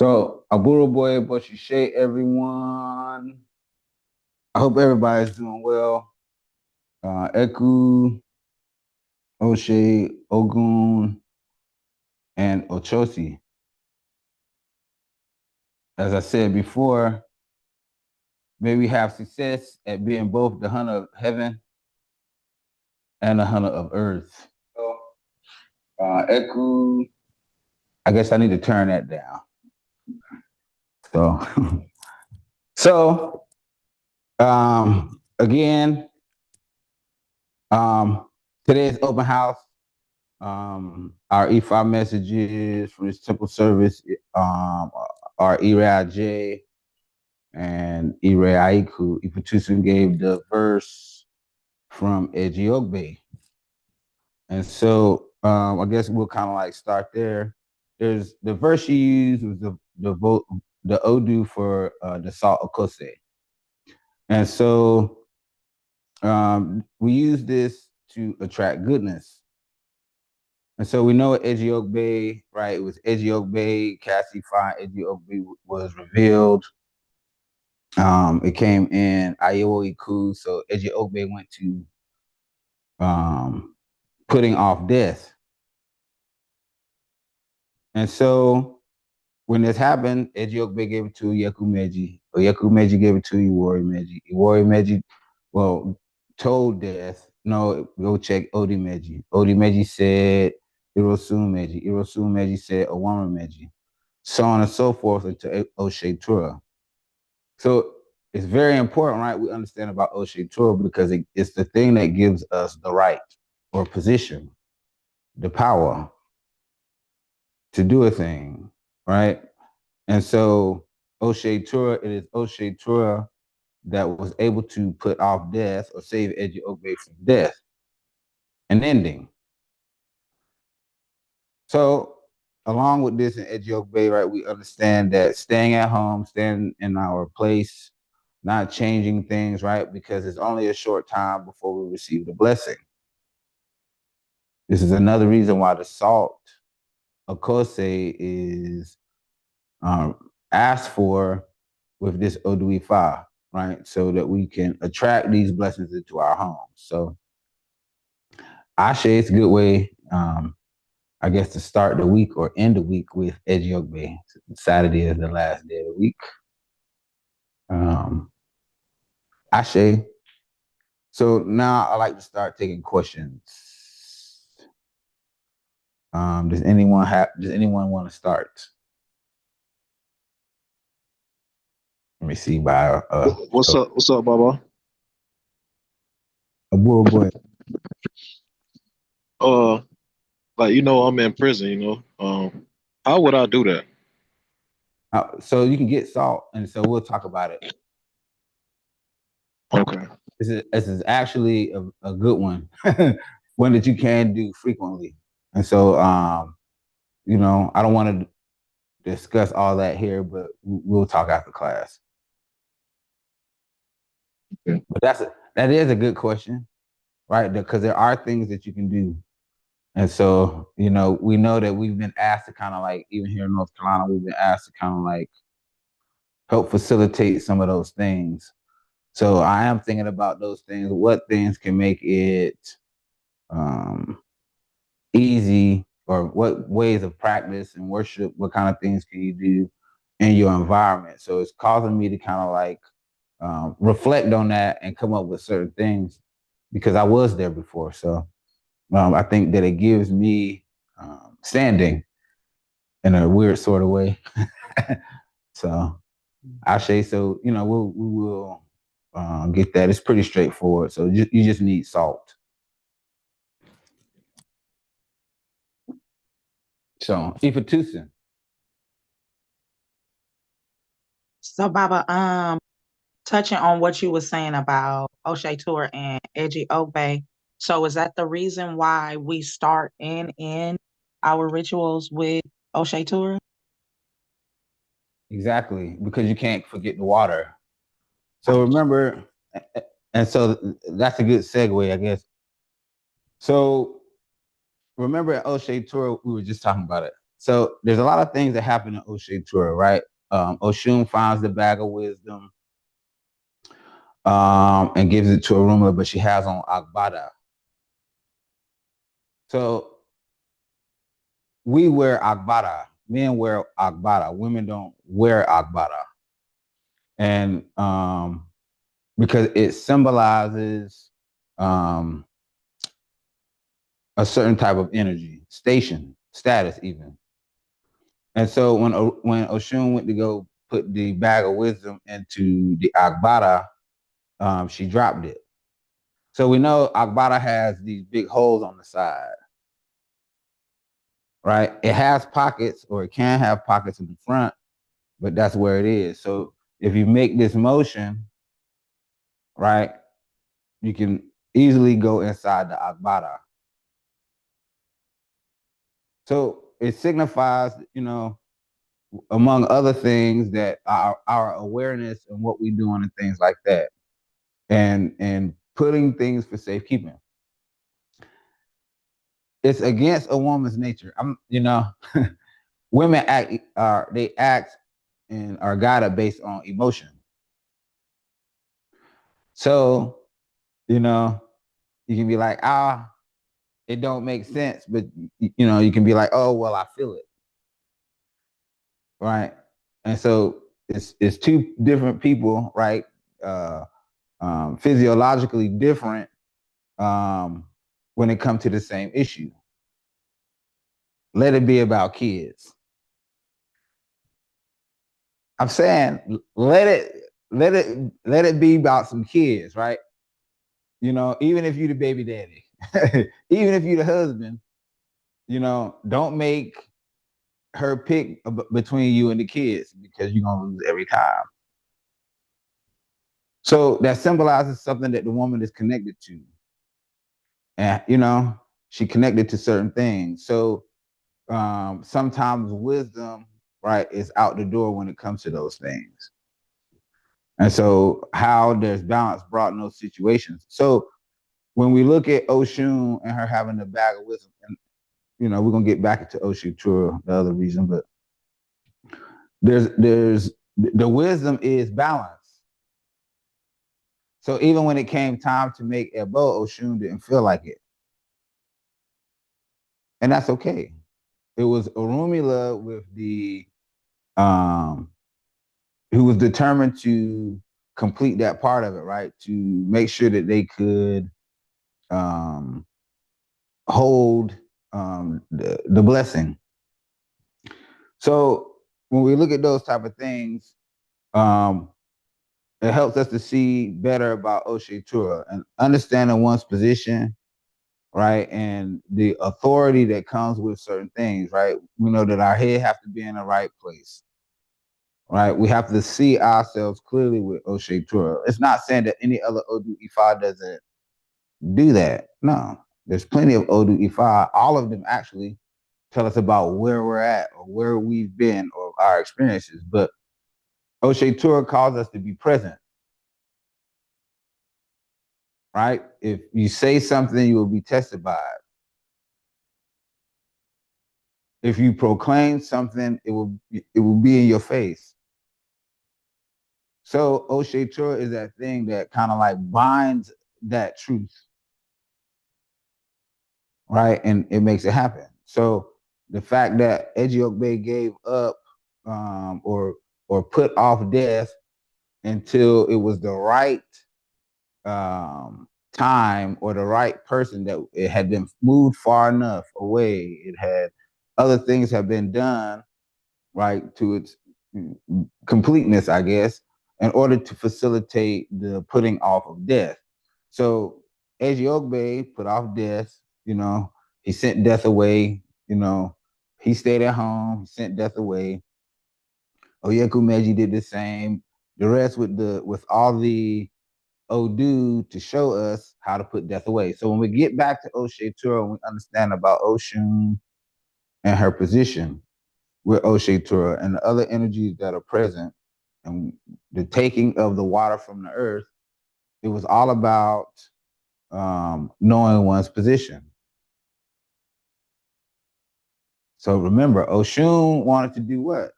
So, Aburo Boy, Boshishe, everyone. I hope everybody's doing well. Eku, Oshe, Ogun, and Ochosi. As I said before, may we have success at being both the hunter of heaven and the hunter of earth. Eku, I guess I need to turn that down. So, so again, today's open house. Our E5 messages from this temple service are Ira J and Ira Aiku. Iputusun gave the verse from Ejiogbe. And so I guess we'll kind of like start there. There's the verse she used was the Odu for the Salt Okose. And so we use this to attract goodness. And so we know Ejiogbe, right? It was Ejiogbe, Cassie Fine, Ejiogbe was revealed. It came in Ayo Iku, so Ejiogbe went to putting off death. And so when this happened, Ejiogbe gave it to Yekumeji, or Yekumeji gave it to Iwori Meji, well, told death, no, go check Odimeji. Odimeji said Irosumeji. Irosumeji said Owamameji. So on and so forth into Oshe Tura. So it's very important, right? We understand about Oshe Tura because it's the thing that gives us the right or position, the power to do a thing, right? And so Oshe Tura, it is Oshe Tura that was able to put off death or save Eji Ogbe from death, an ending. So along with this in Eji Ogbe, right, we understand that staying at home, staying in our place, not changing things, right, because it's only a short time before we receive the blessing. This is another reason why the salt of Kose is asked for with this Oduifa, right? So that we can attract these blessings into our homes. So Ashe is a good way, I guess, to start the week or end the week with Ejiogbe. Saturday is the last day of the week. Ashe. So now I like to start taking questions. Does anyone want to start? Let me see by What's up? What's up, Baba? Aburo Boy. Uh, I'm in prison. How would I do that? So you can get salt, and so we'll talk about it. Okay. This is actually a good one, one that you can do frequently. And so, I don't want to discuss all that here, but we'll talk after class. Okay. But that is a good question, right? Because there are things that you can do. And so, we know that we've been asked to kind of like, even here in North Carolina, we've been asked to kind of like help facilitate some of those things. So I am thinking about those things. What things can make it um, easy, or what ways of practice and worship, what kind of things can you do in your environment? So it's causing me to kind of like reflect on that and come up with certain things because I was there before. So I think that it gives me standing in a weird sort of way. So I say so. We will get that. It's pretty straightforward. So you just need salt. So Ifatusin. So, Baba, touching on what you were saying about O'Shea Tour and Edgy Obey. So, is that the reason why we start and end our rituals with O'Shea Tour? Exactly, because you can't forget the water. So remember, and so that's a good segue, I guess. So remember at O'Shea Tour, we were just talking about it. So there's a lot of things that happen in O'Shea Tura, right? Oshun finds the bag of wisdom and gives it to Orunmila, but she has on Agbada. So we wear Agbada. Men wear Agbada. Women don't wear Agbada. And because it symbolizes um, a certain type of energy, station, status, even. And so when Oshun went to go put the bag of wisdom into the Agbada, she dropped it. So we know Agbada has these big holes on the side, right? It has pockets, or it can have pockets in the front, but that's where it is. So if you make this motion, right, you can easily go inside the Agbada. So it signifies, among other things, that our awareness and what we're doing and things like that, and putting things for safekeeping. It's against a woman's nature. Women act and are guided based on emotion. So, you can be like, it don't make sense, but you can be like, oh well, I feel it, right? And so it's two different people, right? Physiologically different when it comes to the same issue. Let it be about kids. I'm saying let it be about some kids, right? Even if you the baby daddy, even if you the husband, don't make her pick between you and the kids, because you're gonna lose every time. So that symbolizes something that the woman is connected to. And she connected to certain things. So sometimes wisdom, right, is out the door when it comes to those things. And so how there's balance brought in those situations. So when we look at Oshun and her having the bag of wisdom, and we're gonna get back into Oshun Tura, the other reason, but there's the wisdom is balance. So even when it came time to make Ebo, Oshun didn't feel like it. And that's okay. It was Orunmila with the who was determined to complete that part of it, right? To make sure that they could hold the blessing. So when we look at those type of things, it helps us to see better about O'Shea Tura and understanding one's position, right? And the authority that comes with certain things, right? We know that our head have to be in the right place, right? We have to see ourselves clearly with O'Shea Tura. It's not saying that any other Odu Ifa doesn't do that. No, there's plenty of Odu Ifa. All of them actually tell us about where we're at or where we've been or our experiences. But O'Shea Tura calls us to be present, right? If you say something, you will be tested by it. If you proclaim something, it will be in your face. So O'Shea Tura is that thing that kind of like binds that truth, right? And it makes it happen. So the fact that Ejiokbe gave up or put off death until it was the right time or the right person, that it had been moved far enough away, it had other things have been done, right, to its completeness, I guess, in order to facilitate the putting off of death. So Ejiogbe put off death, he sent death away, he stayed at home, he sent death away. Oyekumeji did the same. The rest with all the Odu to show us how to put death away. So when we get back to O'Shea Tura, we understand about Oshun and her position with O'Shea Tura and the other energies that are present and the taking of the water from the earth. It was all about knowing one's position. So remember, Oshun wanted to do what?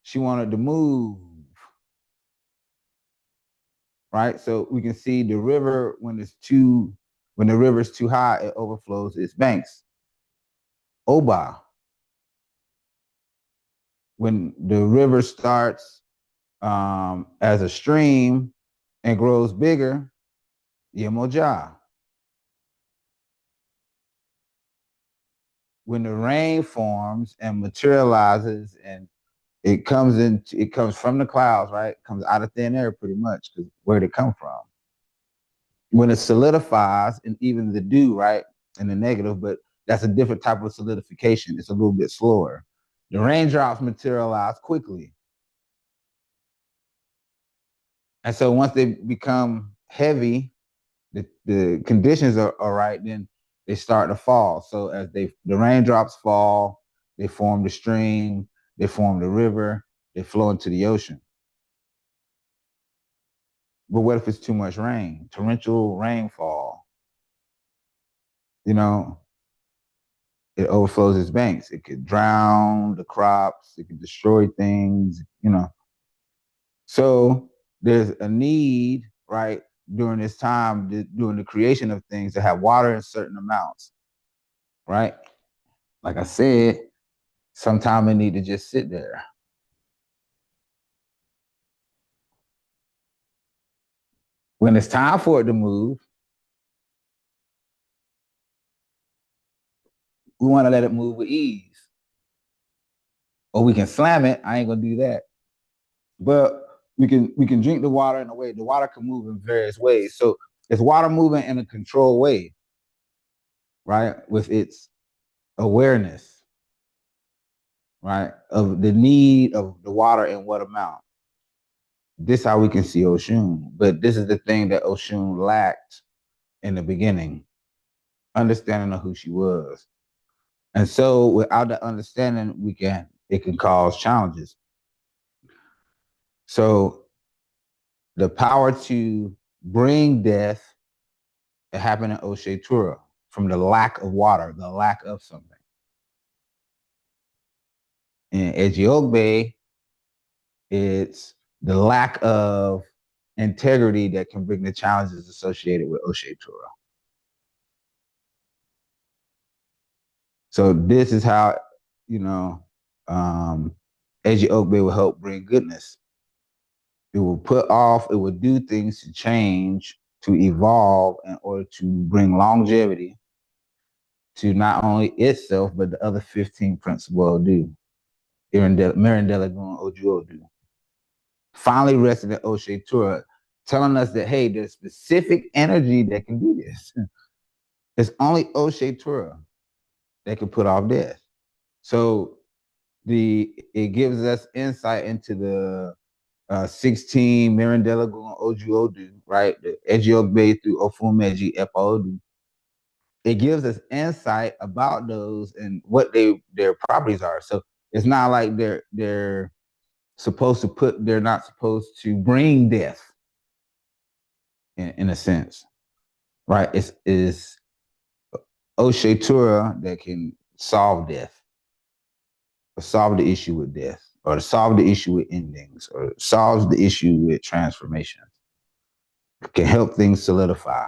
She wanted to move, right? So we can see the river when the river's too high, it overflows its banks. Oba, when the river starts as a stream and grows bigger, Yemoja. When the rain forms and materializes and it comes from the clouds, right? It comes out of thin air pretty much, because where did it come from? When it solidifies, and even the dew, right? In the negative, but that's a different type of solidification. It's a little bit slower. The raindrops materialize quickly. And so once they become heavy, the conditions are right, then they start to fall. So as the raindrops fall, they form the stream, they form the river, they flow into the ocean. But what if it's too much rain? Torrential rainfall, you know, it overflows its banks. It could drown the crops, it could destroy things, you know. So there's a need, right, during this time, during the creation of things, to have water in certain amounts, right? Like I said, sometimes it need to just sit there. When it's time for it to move, we want to let it move with ease. Or we can slam it. I ain't gonna do that. But we can drink the water in a way. The water can move in various ways. So it's water moving in a controlled way, right? With its awareness, right? Of the need of the water in what amount. This is how we can see Oshun. But this is the thing that Oshun lacked in the beginning. Understanding of who she was. And so without the understanding, it can cause challenges. So the power to bring death, it happened in Oshe Tura from the lack of water, the lack of something. In Ejiogbe, it's the lack of integrity that can bring the challenges associated with Oshe Tura. So this is how, you know, Ejiogbe will help bring goodness. It will put off, it will do things to change, to evolve in order to bring longevity to not only itself, but the other 15 principles do. Mirandela Gun Ojuo do. Finally rested in Oshe Tura, telling us that, hey, there's specific energy that can do this. It's only Oshe Tura that can put off death. So it gives us insight into the 16 Mirandela Gun Oju Odu, right? The Ejiogbe through Ofumeji Epa Odu. It gives us insight about those and what their properties are. So it's not like they're not supposed to bring death in a sense, right? It's Oshe Tura that can solve death, or solve the issue with death, or solve the issue with endings, or solves the issue with transformations. It can help things solidify,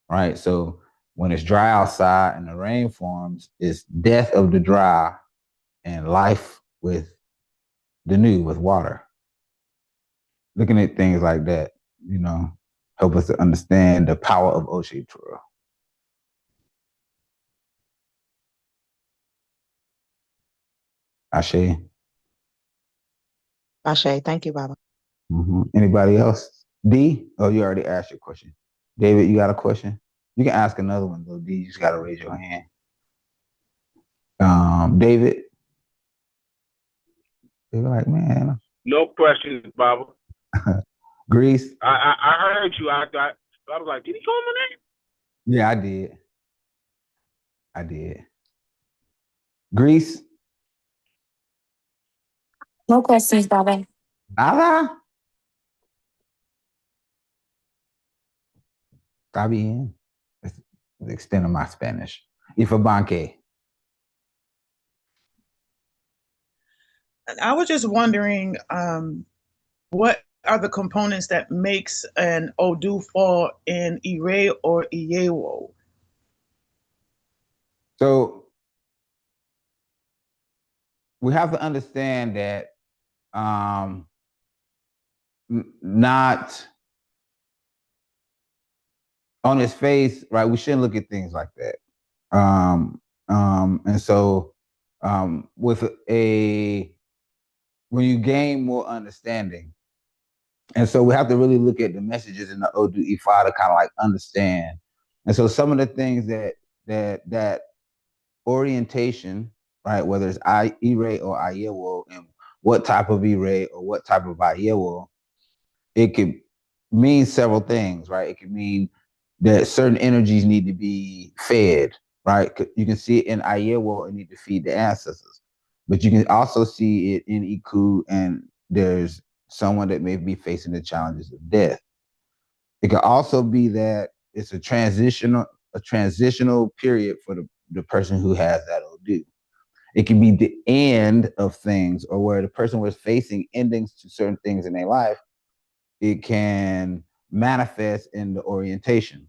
right? So when it's dry outside and the rain forms, it's death of the dry and life with the new, with water. Looking at things like that, you know, help us to understand the power of Oshe Tura. Ashe. Ashe, thank you, Baba. Anybody else? D? Oh, you already asked your question. David, you got a question? You can ask another one though. D, you just gotta raise your hand. David. They were like, man. No questions, Baba. Greece. I heard you. I was like, did he call my name? Yeah, I did. I did. Greece. No questions, Baba. Nada. Está bien. It's the extent of my Spanish. Ifabanque. I was just wondering, what are the components that makes an Odu fall in Ire or Iyewo? So we have to understand that not on its face, right? We shouldn't look at things like that. And so with when you gain more understanding, and so we have to really look at the messages in the Odu Ifa to kind of like understand. And so some of the things that orientation, right? Whether it's Ire or Ayewo, and what type of Ire or what type of Ayewo, it could mean several things, right? It could mean that certain energies need to be fed, right? You can see it in Ayewo, it need to feed the ancestors, but you can also see it in Iku, and there's someone that may be facing the challenges of death. It could also be that it's a transitional period for the person who has that Odu. It can be the end of things, or where the person was facing endings to certain things in their life. It can manifest in the orientation.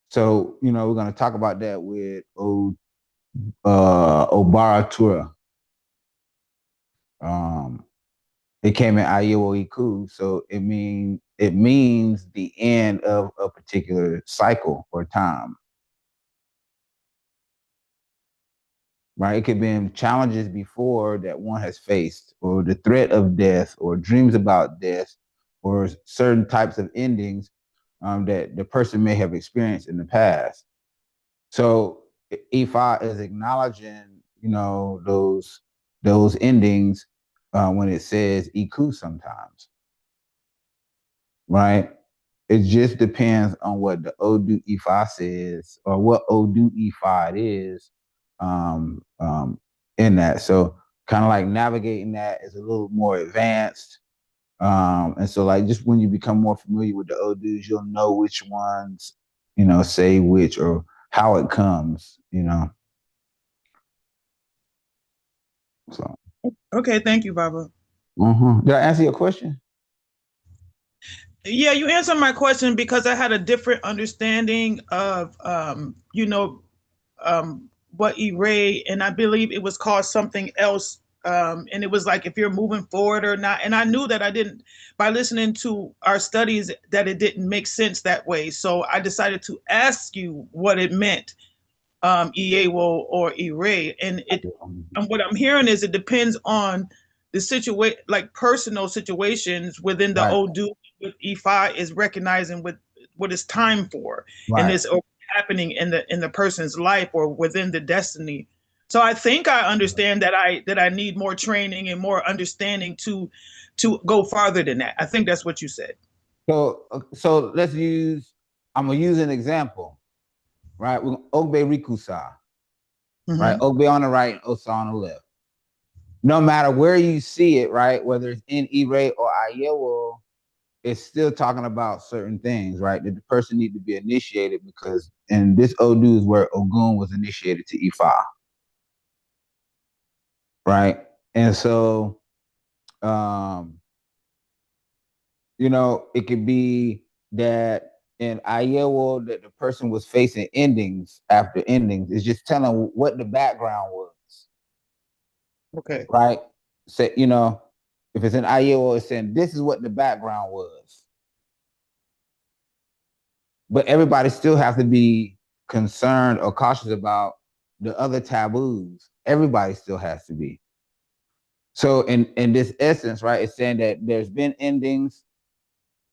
So, we're going to talk about that with Obara-Tura. It came in Ayewo Iku, so it means the end of a particular cycle or time. Right? It could be in challenges before that one has faced, or the threat of death, or dreams about death, or certain types of endings that the person may have experienced in the past. So Ifa is acknowledging, those endings when it says Iku sometimes, right? It just depends on what the Odu Ifa says, or what Odu Ifa it is in that. So kind of like navigating that is a little more advanced. And so like just when you become more familiar with the Odus, you'll know which ones, say which, or how it comes, So. Okay, thank you, Baba. Did I answer your question? Yeah, you answered my question because I had a different understanding of, what E-Ray, and I believe it was called something else. And it was like if you're moving forward or not. And I knew that I didn't, by listening to our studies, that it didn't make sense that way. So I decided to ask you what it meant, Iewo or E-Ray. And what I'm hearing is it depends on the situation, like personal situations within the Right. Odu. With Ifa is recognizing what it's time for, Right. and this happening in the person's life or within the destiny. So I think I understand that I need more training and more understanding to go farther than that. I think that's what you said. So I'm gonna use an example, right? Ogbe Rikusa, right? Ogbe on the right, Osa on the left. No matter where you see it, right? Whether it's in Ire or Ayewo, it's still talking about certain things, right? That the person need to be initiated, because in this Odu is where Ogun was initiated to Ifa, right? And so, it could be that in Ayewo that the person was facing endings after endings. It's just telling what the background was. Okay. Right? So, if it's in Ayewo, it's saying this is what the background was. But everybody still has to be concerned or cautious about the other taboos. Everybody still has to be. So in this essence, right, it's saying that there's been endings,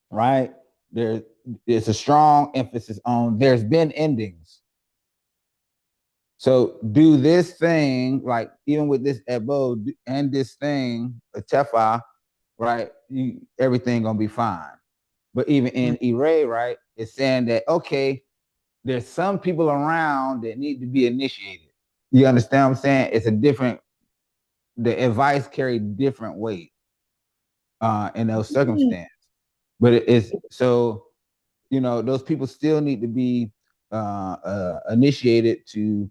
right? There's a strong emphasis on there's been endings. So do this thing, like even with this Ebo and this thing, a Tefa, right? Everything gonna be fine. But even in Ire, right, it's saying that okay, there's some people around that need to be initiated. You understand what I'm saying? It's a different, the advice carried different weight in those circumstances. But it's so, those people still need to be initiated to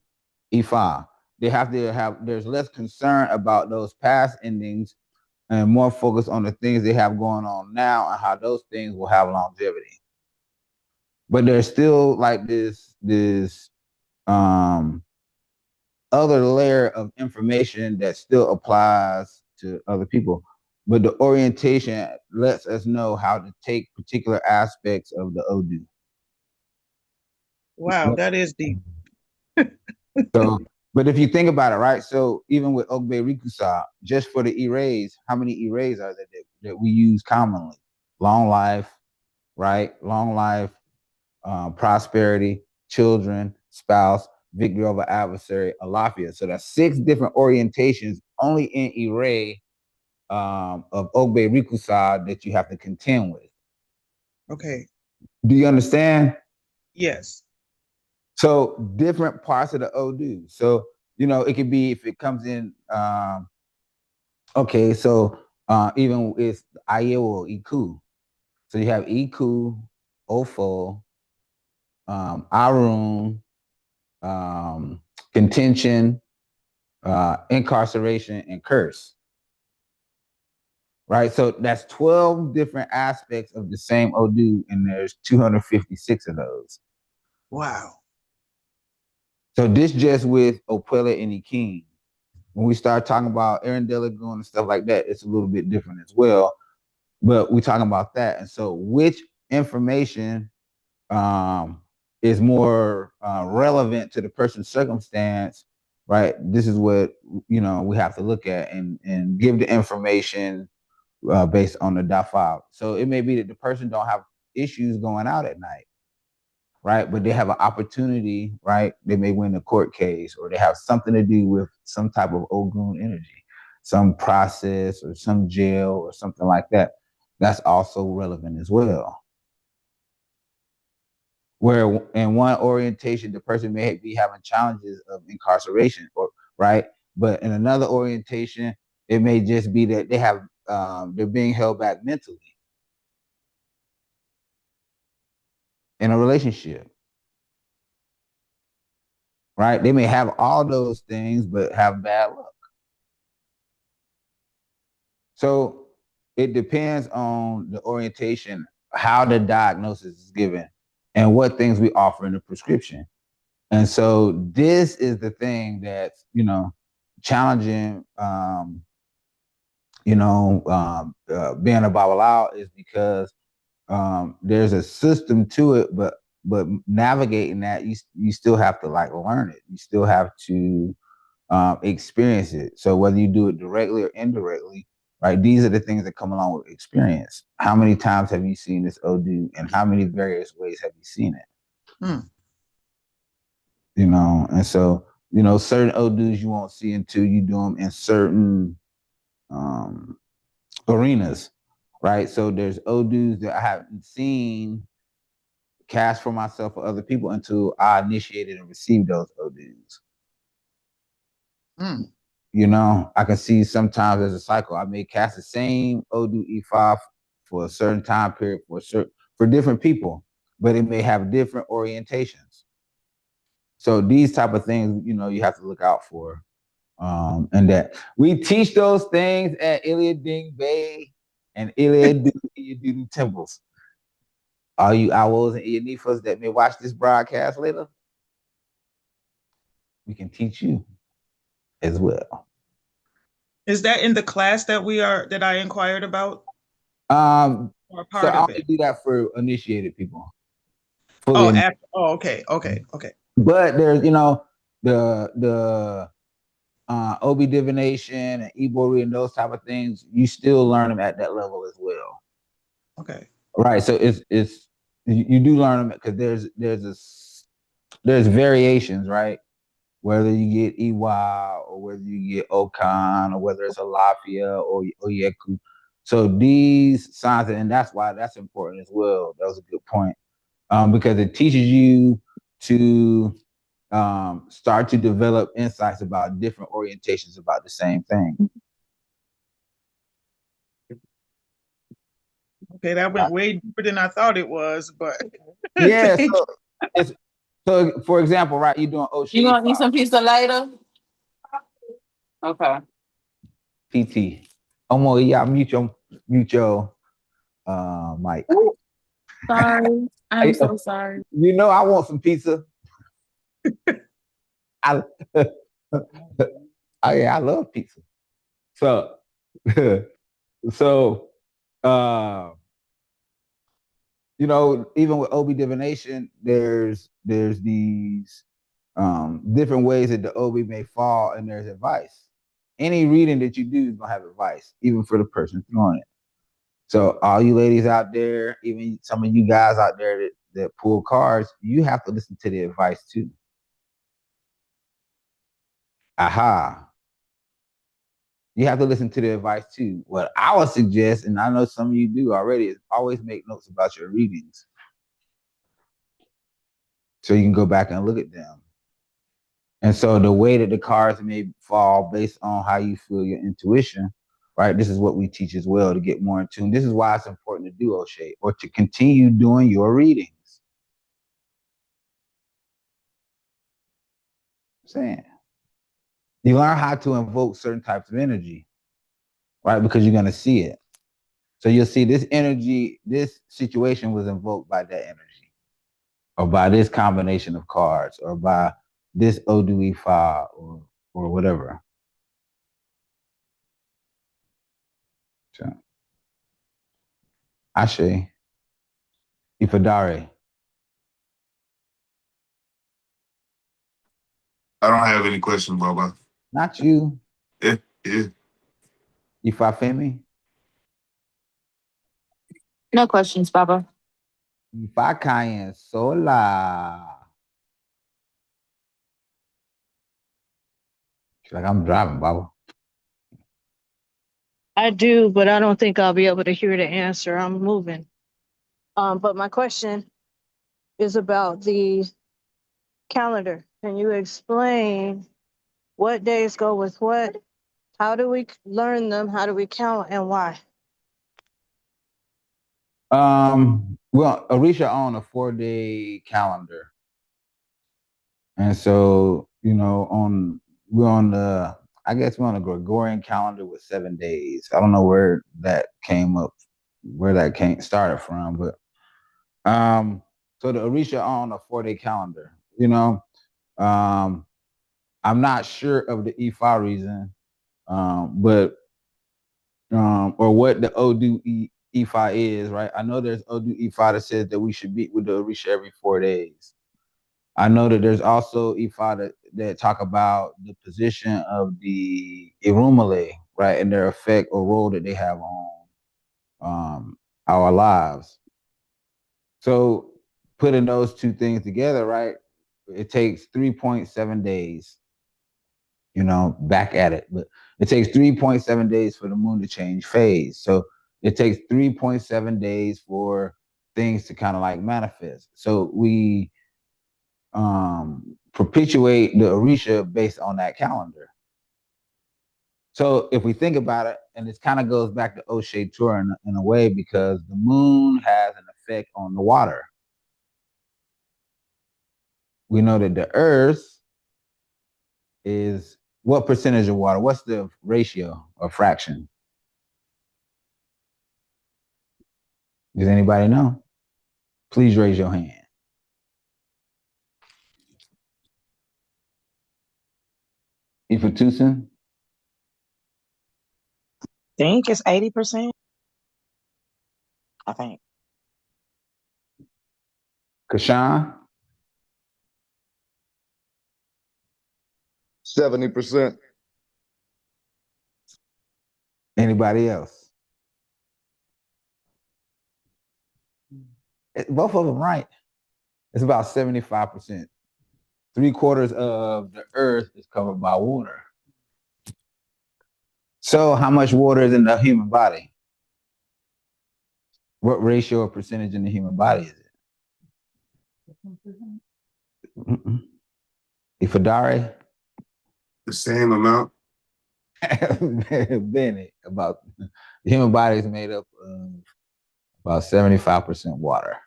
Ifa. they have to have, there's less concern about those past endings and more focus on the things they have going on now and how those things will have longevity. But there's still like this other layer of information that still applies to other people. But the orientation lets us know how to take particular aspects of the Odu. Wow, that is deep. So, but if you think about it, right? So even with Ogbe Rikusa, just for the Irays, how many Irays are there that we use commonly? Long life, right? Long life, prosperity, children, spouse, victory over adversary, alafia. So that's 6 different orientations only in Iray of Ogbe Rikusa that you have to contend with. Okay. Do you understand? Yes. So different parts of the Odu. So, it could be if it comes in, okay, so even with Ayewo, Iku. So you have Iku, Ofo, Arun, contention, incarceration, and curse. Right? So that's 12 different aspects of the same Odu, and there's 256 of those. Wow. So this just with Opwella and Iking. When we start talking about Aaron Delagoon and stuff like that, it's a little bit different as well. But we're talking about that. And so which information is more relevant to the person's circumstance, right? This is what, we have to look at and give the information based on the DAFA. So it may be that the person don't have issues going out at night, right? But they have an opportunity, right? They may win a court case, or they have something to do with some type of Ogun energy, some process or some jail or something like that. That's also relevant as well. Where in one orientation, the person may be having challenges of incarceration, or right? But in another orientation, it may just be that they have they're being held back mentally in a relationship, right? They may have all those things, but have bad luck. So it depends on the orientation, how the diagnosis is given, and what things we offer in the prescription. And so this is the thing that's, challenging, being a Babalawo, is because there's a system to it, but navigating that, you still have to learn it. You still have to experience it. So whether you do it directly or indirectly, right? These are the things that come along with experience. How many times have you seen this Odu, and how many various ways have you seen it? And so, certain Odus you won't see until you do them in certain arenas, right? So there's Odus that I haven't seen cast for myself or other people until I initiated and received those Odus. I can see sometimes there's a cycle. I may cast the same Odu E5 for a certain time period for different people, but it may have different orientations. So these type of things, you have to look out for. And that we teach those things at Iliading Bay and Iliadu temples. All you Owls and Iyanifas that may watch this broadcast later, we can teach you as well. Is that in the class that I inquired about? Or part so I only do that for initiated people. Okay. But there's, the Obi divination and Ibori and those type of things, you still learn them at that level as well. Okay. Right. So it's you do learn them because there's variations, right? Whether you get Iwa or whether you get Okan or whether it's Alafia or Oyeku. So these signs, and that's why that's important as well. That was a good point. Because it teaches you to start to develop insights about different orientations about the same thing. Okay, that went way deeper than I thought it was, but yeah. So for example, right, you're doing You gonna need some pizza later? Okay. PT. Omo, yeah, mute your mic. Ooh, sorry. I'm I- so sorry. You know I want some pizza. I I love pizza. So so uh even with OB divination, there's these different ways that the OB may fall, and there's advice. Any reading that you do is gonna have advice, even for the person throwing it. So all you ladies out there, even some of you guys out there that pull cards, you have to listen to the advice too. Aha. You have to listen to the advice too. What I would suggest, and I know some of you do already, is always make notes about your readings so you can go back and look at them. And so the way that the cards may fall based on how you feel your intuition, right? This is what we teach as well to get more in tune. This is why it's important to do O'Shea or to continue doing your readings. I'm saying you learn how to invoke certain types of energy, right? Because you're gonna see it. So you'll see this energy, this situation was invoked by that energy, or by this combination of cards, or by this Odu Ifa, or whatever. So, Ashe, Ifadare. I don't have any questions, Baba. Not you, Yeah, yeah. Ifafemi. No questions, Baba. Ifakayen Sola. She's like, I'm driving, Baba. I do, but I don't think I'll be able to hear the answer. I'm moving. But my question is about the calendar. Can you explain what days go with what? How do we learn them? How do we count and why? Well, Orisha on a 4-day calendar. And so, we're on I guess we're on a Gregorian calendar with 7 days. I don't know where that started from, but so the Orisha on a 4-day calendar, I'm not sure of the Ifa reason, but or what the Odu Ifa is, right? I know there's Odu Ifa that says that we should meet with the Orisha every 4 days. I know that there's also Ifa that talk about the position of the Irumale, right, and their effect or role that they have on our lives. So putting those two things together, right, it takes 3.7 days, back at it. But it takes 3.7 days for the moon to change phase. So it takes 3.7 days for things to kind of like manifest. So we perpetuate the Orisha based on that calendar. So if we think about it, and this kind of goes back to O'Shea Tour in a way, because the moon has an effect on the water. We know that the earth is what percentage of water? What's the ratio or fraction? Does anybody know? Please raise your hand. Ifatusin? Think it's 80%. I think. Kashan? 70%. Anybody else? Both of them right. It's about 75%. 3/4 of the earth is covered by water. So how much water is in the human body? What ratio or percentage in the human body is it? Ifadare? The same amount. Bennett, about the human body is made up of about 75% water.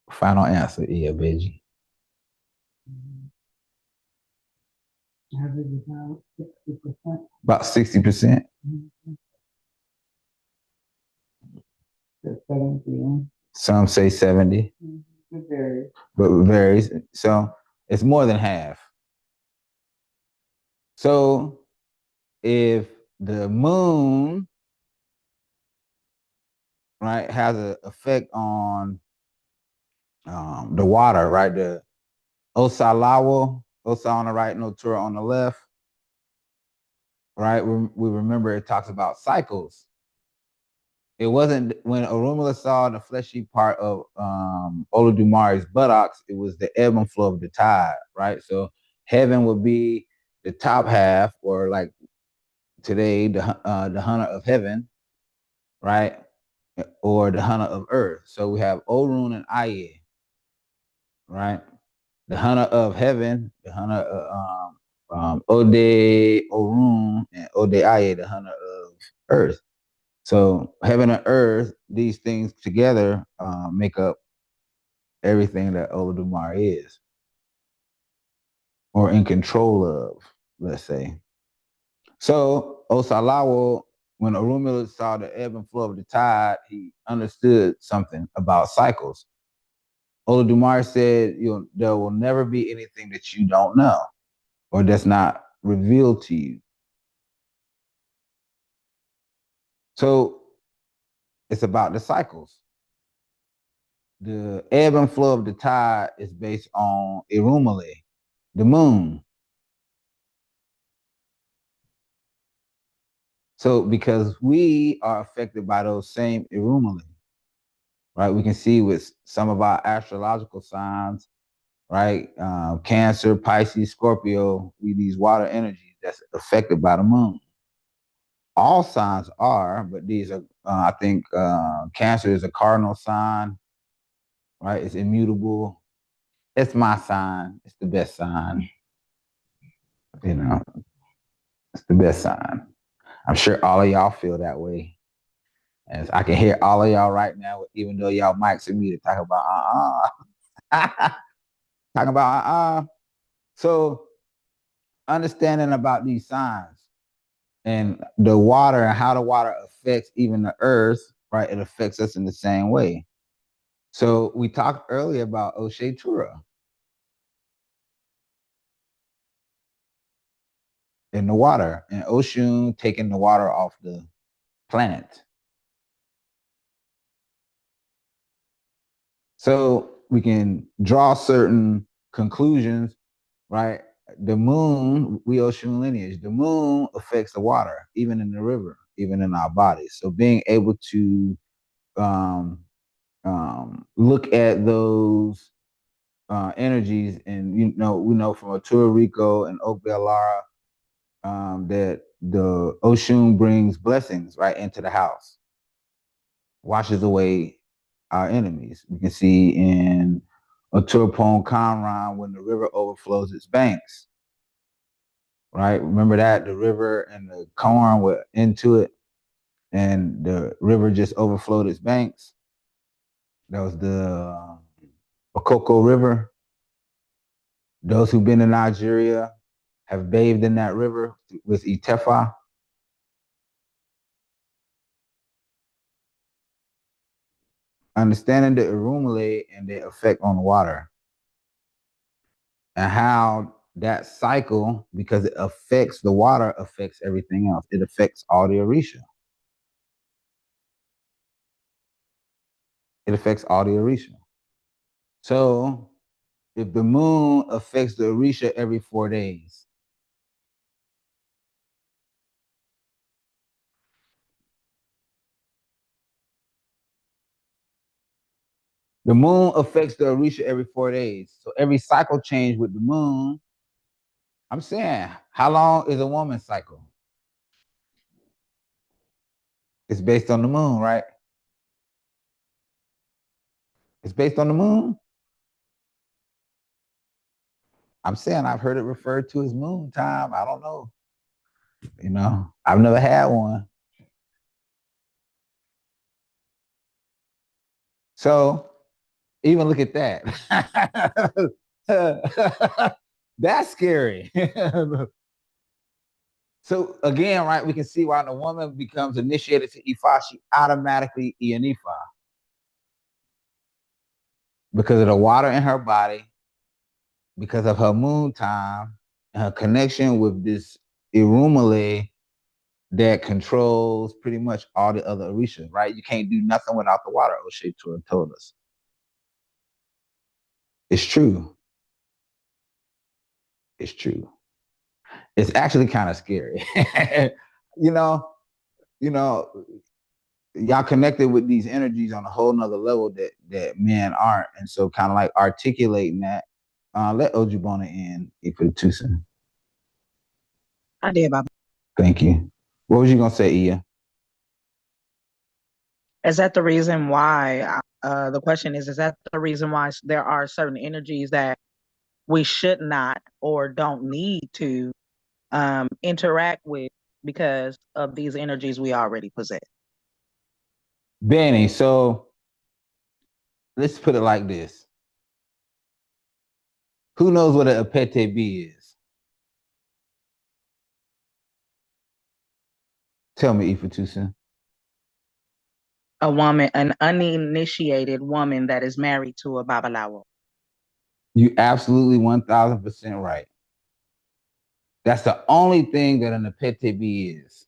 Final answer, yeah, Benji. About 60%. Some say 70. But it varies. So it's more than half. So if the moon, right, has an effect on the water, right? The Osalawo, Osa on the right, Notura on the left, right? We remember it talks about cycles. It wasn't when Orunmila saw the fleshy part of Olodumari's buttocks, it was the ebb and flow of the tide, right? So heaven would be the top half, or like today, the hunter of heaven, right? Or the hunter of earth. So we have Orun and Aye, right? The hunter of heaven, the hunter of Ode Orun, and Ode Aye, the hunter of earth. So heaven and earth, these things together make up everything that Olodumare is, or in control of, let's say. So Osalawo, when Orunmila saw the ebb and flow of the tide, he understood something about cycles. Olodumare said, there will never be anything that you don't know or that's not revealed to you. So it's about the cycles. The ebb and flow of the tide is based on Irumale, the moon. So because we are affected by those same Irumale, right? We can see with some of our astrological signs, right? Cancer, Pisces, Scorpio, these water energies that's affected by the moon. All signs are, but these are, I think Cancer is a cardinal sign, right? It's immutable. It's my sign. It's the best sign. It's the best sign. I'm sure all of y'all feel that way. As I can hear all of y'all right now, even though y'all mics are muted, talking about talking about So understanding about these signs and the water and how the water affects even the earth, right? It affects us in the same way. So we talked earlier about Oshe Tura in the water, and Oshun taking the water off the planet. So we can draw certain conclusions, right? The moon, we Oshun lineage, the moon affects the water, even in the river, even in our bodies. So being able to look at those energies, and we know from Arturo Rico and Oak Bellara that the Oshun brings blessings right into the house, washes away our enemies. We can see in Oturpon Conran when the river overflows its banks, right? Remember that the river and the corn were into it, and the river just overflowed its banks. That was the Okoko River. Those who've been in Nigeria have bathed in that river with Itefa. Understanding the Irumale and their effect on water, and how that cycle, because it affects the water, affects everything else. It affects all the Orisha. It affects all the Orisha. So if the moon affects the Orisha every 4 days, the moon affects the Orisha every 4 days. So every cycle change with the moon, I'm saying, how long is a woman's cycle? It's based on the moon, right? It's based on the moon. I'm saying I've heard it referred to as moon time. I don't know. I've never had one. So even look at that. That's scary. So again, right, we can see why the woman becomes initiated to Ifa, she automatically Ifa because of the water in her body, because of her moon time, and her connection with this Irumale that controls pretty much all the other Orishas, right? You can't do nothing without the water, Oshay Tura told us. It's true. It's true. It's actually kind of scary. you know, y'all connected with these energies on a whole nother level that men aren't. And so kind of like articulating that. Let Ojibona in Ifa Tucson. I did, Baba. Thank you. What was you gonna say, Iya? Is that the reason why, the question is that the reason why there are certain energies that we should not or don't need to interact with because of these energies we already possess? Benny, so let's put it like this. Who knows what an Apete B is? Tell me, Ifa Tucson. A woman, an uninitiated woman that is married to a Babalawo. You absolutely 1000% right. That's the only thing that an Apete B is.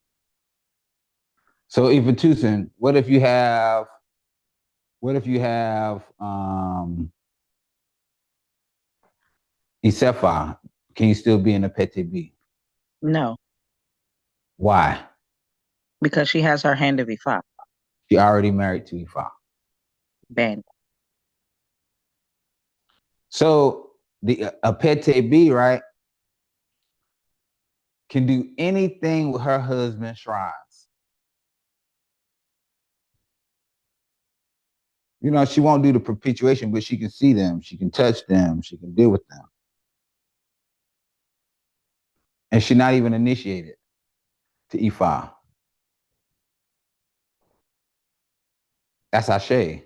So Ifa Tucson, what if you have Isefa? Can you still be an Apete B? No, Why? because she has her hand of Ifa. She already married to Ifa. Ben. So the Apete B, right, can do anything with her husband's shrines. You know, she won't do the perpetuation, but she can see them, she can touch them, she can deal with them. And she's not even initiated to Ifa. That's Ashe.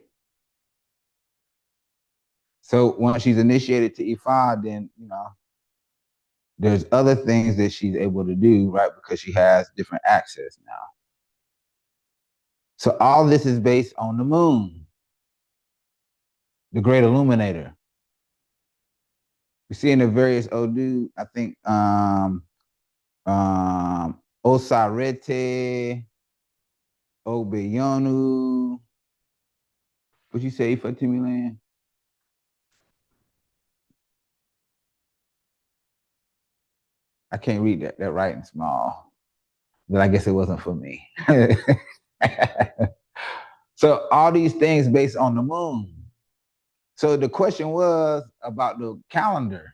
So once she's initiated to Ifa, then, you know, there's other things that she's able to do, right? Because she has different access now. So all this is based on the moon, the great illuminator. We see in the various Odu, I think Osarete, Obeyonu. What you say, Ifa Timilan? I can't read that writing small, but I guess it wasn't for me. So all these things based on the moon. So the question was about the calendar.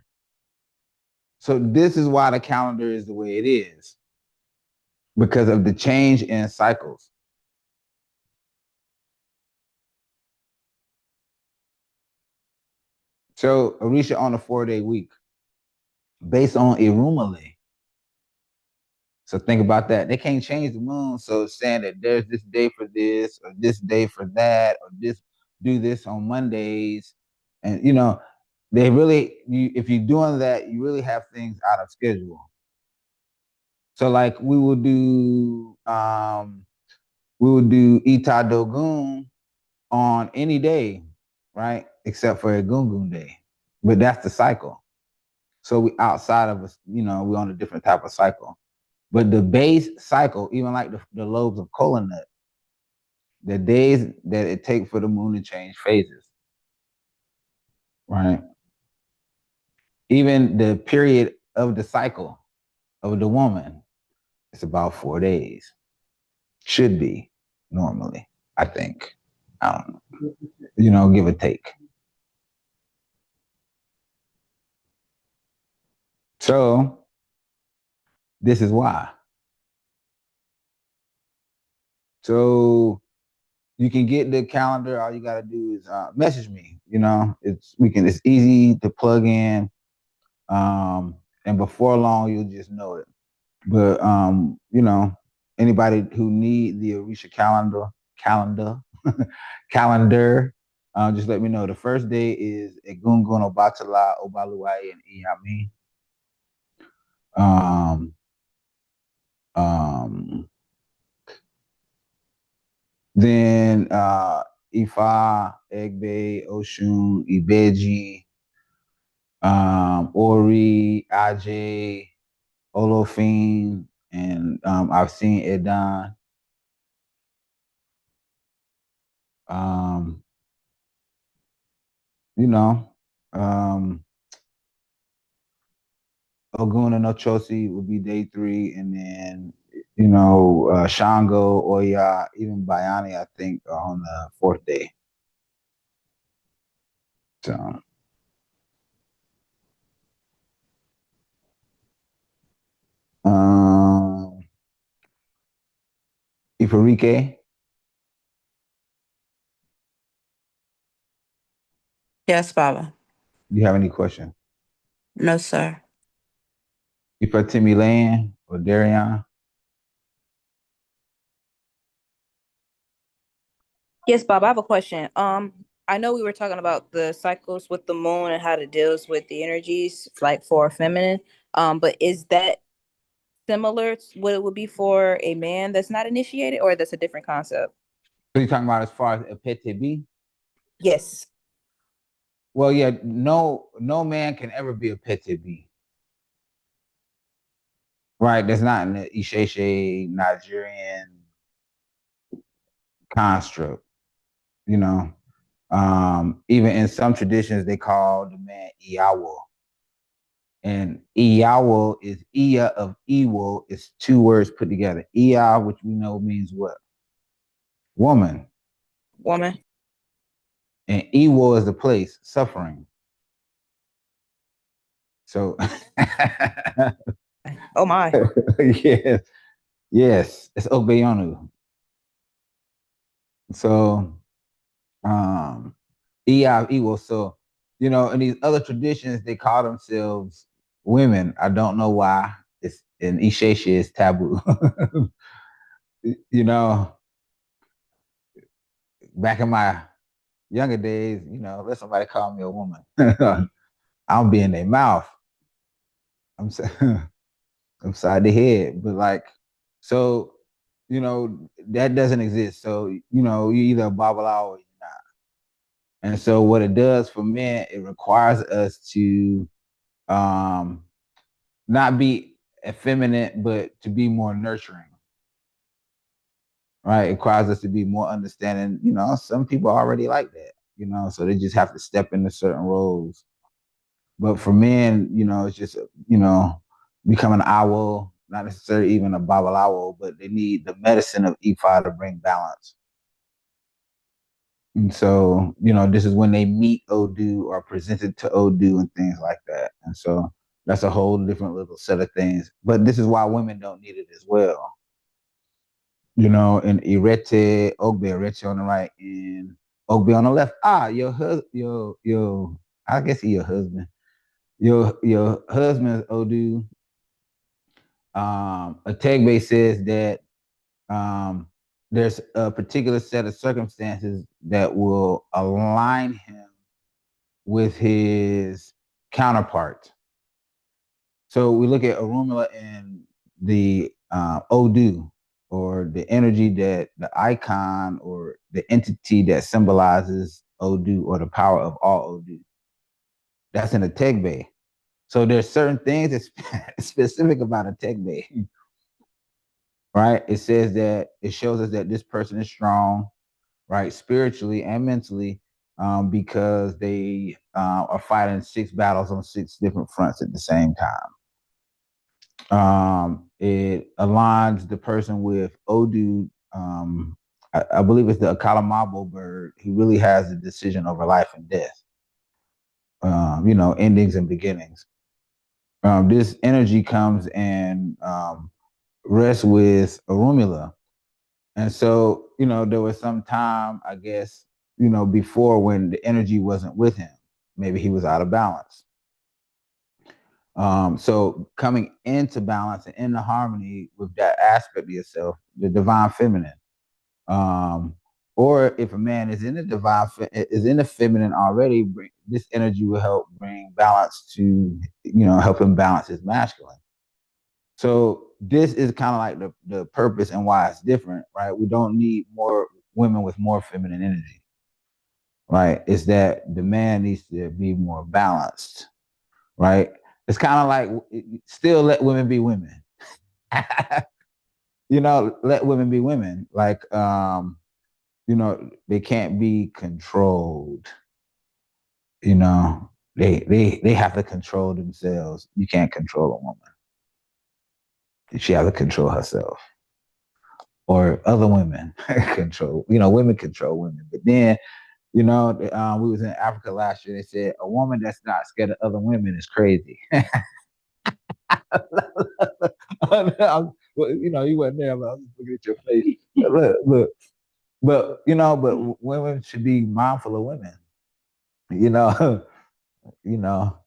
So this is why the calendar is the way it is, because of the change in cycles. So Orisha on a 4-day week, based on Irumale. So think about that. They can't change the moon. So saying that there's this day for this, or this day for that, or this do this on Mondays, and you know, they really, if you're doing that, you really have things out of schedule. So like we will do Ita Dogun on any day, right? Except for a Gungun day. But that's the cycle. So we outside of us, you know, we're on a different type of cycle. But the base cycle, even like the lobes of kola nut, the days that it takes for the moon to change phases, right? Even the period of the cycle of the woman, it's about 4 days. Should be normally, I think. I don't know, you know, give or take. So this is why. So you can get the calendar. All you got to do is message me. You know, it's easy to plug in, and before long you'll just know it. But you know, anybody who need the Orisha calendar, just let me know. The first day is Egungun Obatala Obaluai and Iyami. Then Ifa, Egbe, Oshun, Ibeji, Ori, Aj, Olofin, and I've seen Edan. You know, Ogun and Ochosi will be day 3, and then Shango, Oya, even Bayani, I think, are on the 4th day. So, Ifarike, Yes, Baba. do you have any question? No, sir. Ifatimi Land or Darian? Yes, Bob, I have a question. I know we were talking about the cycles with the moon and how it deals with the energies, like for feminine. But is that similar to what it would be for a man that's not initiated, or that's a different concept? So you're talking about as far as a PTB? Yes. Well, yeah, no man can ever be a PTB. Right, that's not in the Isheshe Nigerian construct, you know. Even in some traditions, they call the man Iyawo. And Iyawo is Iya of Iwo. It's 2 words put together. Iya, which we know means what? Woman. Woman. And Iwo is the place, suffering. So Oh my. yes, it's Ogbeyonu. So Iya of Iwo. So, in these other traditions, they call themselves women. I don't know why. It's in Isheshe is taboo. Back in my younger days, let somebody call me a woman. I'll be in their mouth. I'm upside the head. But so, that doesn't exist. So, you're either a babalawo or you're not. And so what it does for men, it requires us to not be effeminate, but to be more nurturing. Right? It requires us to be more understanding. Some people already like that, so they just have to step into certain roles. But for men, it's just, become an owl, not necessarily even a babalawo, but they need the medicine of Ifa to bring balance. And so, this is when they meet Odu or presented to Odu and things like that. And so that's a whole different little set of things. But this is why women don't need it as well. In Irete, Ogbe, Irete on the right, and Ogbe on the left. Your husband, I guess he's your husband. Your husband's Odu. Ategbe says that there's a particular set of circumstances that will align him with his counterpart. So we look at Orunmila and the Odu, or the energy that the icon or the entity that symbolizes Odu, or the power of all Odu. That's in the Tegbe. So there's certain things that's specific about a Tegbe. Right? It says that it shows us that this person is strong, right, spiritually and mentally, because they are fighting 6 battles on 6 different fronts at the same time. It aligns the person with Odu. I believe it's the Akalamabo bird. He really has the decision over life and death. Endings and beginnings. This energy comes and rests with Orunmila. And so, there was some time, I guess, before when the energy wasn't with him. Maybe he was out of balance. So coming into balance and into harmony with that aspect of yourself, the divine feminine. Or if a man is in the feminine already, this energy will help bring balance to, help him balance his masculine. So this is kind of like the purpose and why it's different, right? We don't need more women with more feminine energy, right? It's that the man needs to be more balanced, right? It's kind of like still let women be women. Let women be women. Like, they can't be controlled. They have to control themselves. You can't control a woman. She has to control herself. Or other women control. Women control women. But then, we was in Africa last year. They said a woman that's not scared of other women is crazy. Well, you weren't there, but I was looking at your face. Look. But women should be mindful of women. you know, you know.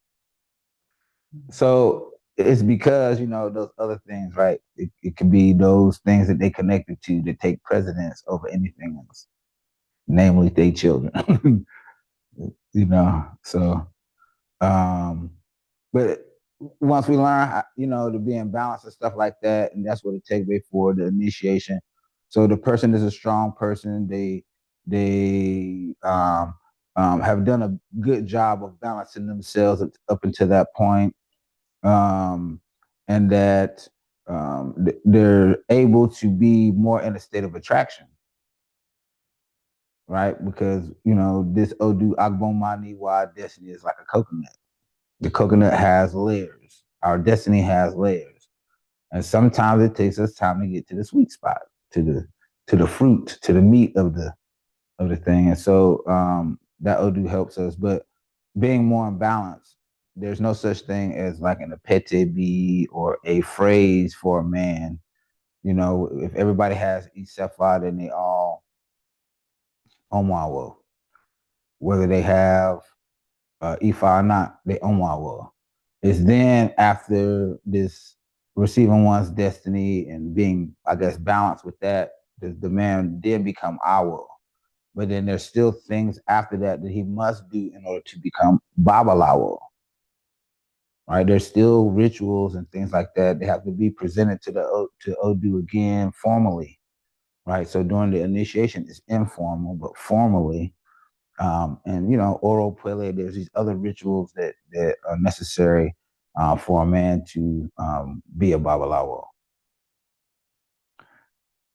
So it's because those other things, right? It could be those things that they connected to that take precedence over anything else, namely their children. So but once we learn to be in balance and stuff like that, and that's what it takes for the initiation. So the person is a strong person. They have done a good job of balancing themselves up until that point, and that they're able to be more in a state of attraction, right? Because this Odu Agbomani Wa destiny is like a coconut. The coconut has layers. Our destiny has layers, and sometimes it takes us time to get to the sweet spot, to the fruit, to the meat of the thing. And so that Odu helps us. But being more in balance, there's no such thing as like an apete or a phrase for a man. If everybody has Isefa, then they all Omwawo. Whether they have Ifa or not, they Omwawo. It's then after this receiving one's destiny and being, I guess, balanced with that, the man then become Awo. But then there's still things after that he must do in order to become Babalawo. Right? There's still rituals and things like that. They have to be presented to Odu again formally. Right? So during the initiation, it's informal, but formally. And oral pele, there's these other rituals that are necessary for a man to be a Babalawo.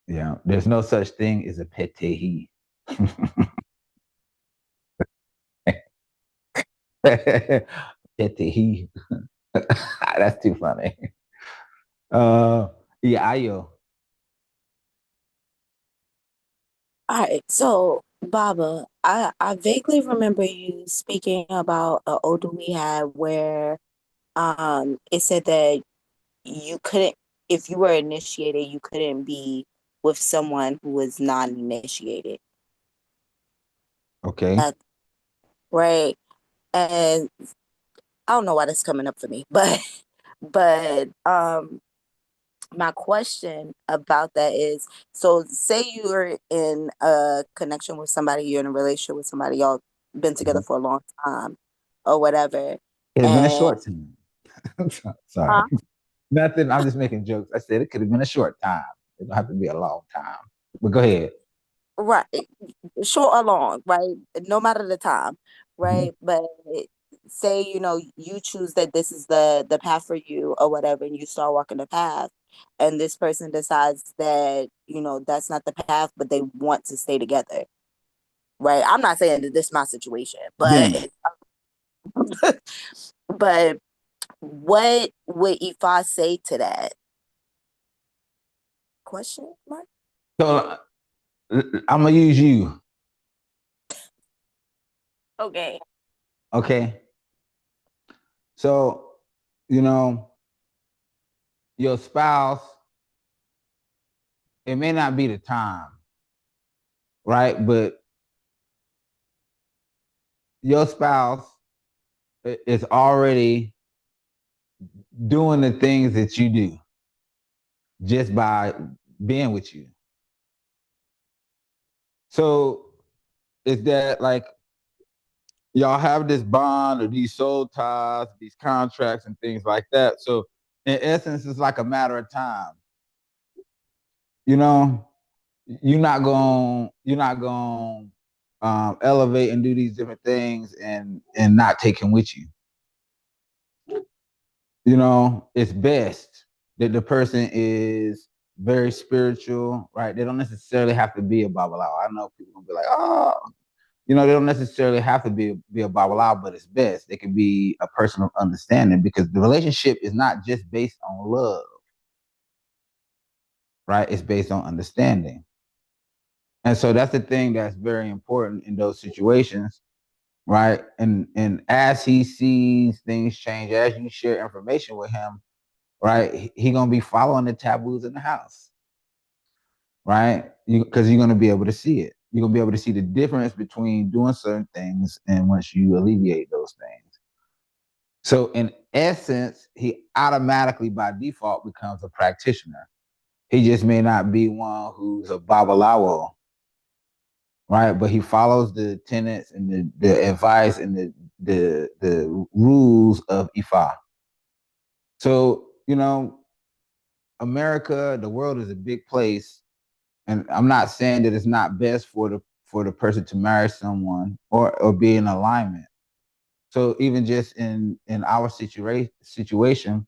Yeah, there's no such thing as a petehi. Petehi. That's too funny. Yeah, Ayo. All right, so Baba, I vaguely remember you speaking about an Odu we had where it said that you couldn't, if you were initiated, you couldn't be with someone who was non-initiated. Okay. Right. And I don't know why that's coming up for me, but my question about that is, so say you're in a connection with somebody, you're in a relationship with somebody, y'all been together for a long time or whatever. It has been a short time. Sorry. Huh? Nothing. I'm just making jokes. I said it could have been a short time. It don't have to be a long time. But go ahead. Right. Short or long, right? No matter the time, right? But say, you choose that this is the path for you or whatever, and you start walking the path, and this person decides that, that's not the path, but they want to stay together. Right. I'm not saying that this is my situation, but but what would Ifa say to that? Question mark? So I'm gonna use you. Okay. Okay. So, your spouse, it may not be the time, right? But your spouse is already doing the things that you do just by being with you. So is that like y'all have this bond or these soul ties, these contracts and things like that. So in essence, it's like a matter of time. You know, you're not going elevate and do these different things and not take him with you. You know, it's best that the person is very spiritual, right? They don't necessarily have to be a babalawo. I know people gonna be like, oh, you know, they don't necessarily have to be a babalawo, but it's best. They can be a person of understanding because the relationship is not just based on love, right? It's based on understanding. And so that's the thing that's very important in those situations, right? And as he sees things change, as you share information with him, right, he gonna be following the taboos in the house, right? Because you're gonna be able to see it. You're gonna be able to see the difference between doing certain things and once you alleviate those things. So in essence, he automatically by default becomes a practitioner. He just may not be one who's a babalawo, right? But he follows the tenets and the advice and the rules of Ifa. So, you know, America, the world is a big place, and I'm not saying that it's not best for the person to marry someone or be in alignment. So even just in our situation,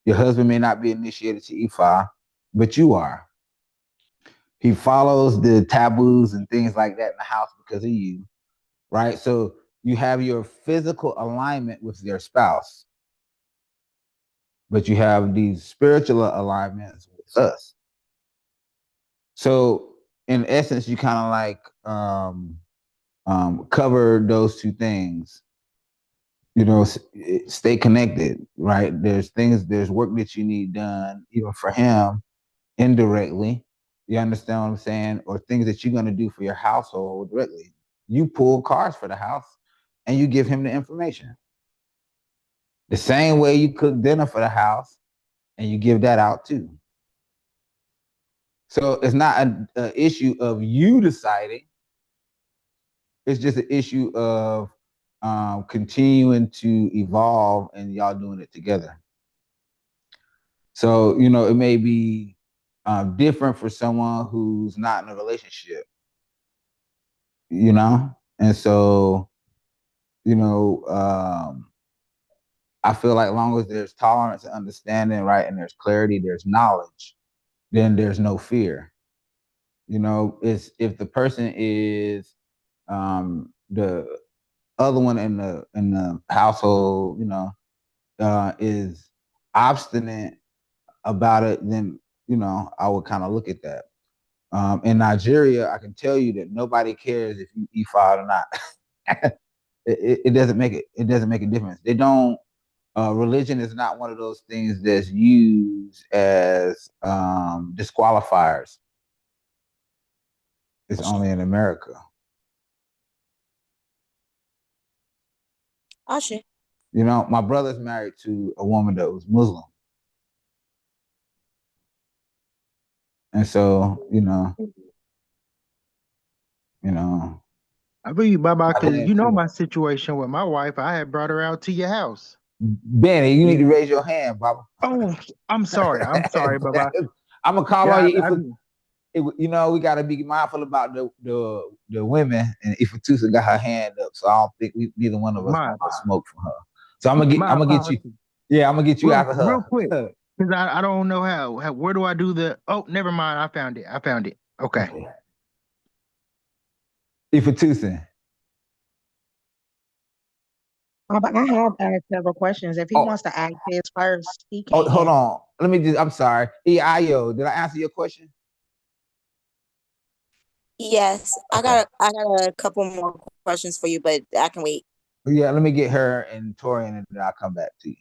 your husband may not be initiated to Ifa, but you are. He follows the taboos and things like that in the house because of you, right? So you have your physical alignment with your spouse, but you have these spiritual alignments with us. So in essence, you kind of like cover those two things. You know, stay connected, right? There's work that you need done, even for him, indirectly. You understand what I'm saying? Or things that you're gonna do for your household directly. You pull cars for the house, and you give him the information. The same way you cook dinner for the house, and you give that out too. So it's not an issue of you deciding. It's just an issue of continuing to evolve and y'all doing it together. So, you know, it may be different for someone who's not in a relationship, you know? And so, you know, I feel like as long as there's tolerance and understanding, right, and there's clarity, there's knowledge, then there's no fear. You know, it's if the person is the other one in the household, you know, is obstinate about it, then you know I would kind of look at that. In Nigeria, I can tell you that nobody cares if you E5 or not. It doesn't make it. It doesn't make a difference. They don't. Religion is not one of those things that's used as disqualifiers. It's only in America. Ashe. You know, my brother's married to a woman that was Muslim. And so, you know, I believe, Baba, I because did you know too. my situation with my wife. I had brought her out to your house. Benny, you need to raise your hand, Baba. Oh, I'm sorry. I'm sorry, Baba. I'm gonna call Yeah, on you. You know, we gotta be mindful about the women, and if Tusa got her hand up, so I don't think neither one of us want no smoke from her. So I'm gonna get you. Yeah, I'm gonna get you out of her. Real quick, because I don't know how. Where do I do the? Oh, never mind. I found it. Okay. Ifatusin. Oh, but I have asked several questions. If he wants to ask his first, he can. Oh, hold on. Let me just. I'm sorry. Ayo, did I answer your question? Yes, okay. I got a couple more questions for you, but I can wait. Yeah, let me get her and Torian, and then I'll come back to you.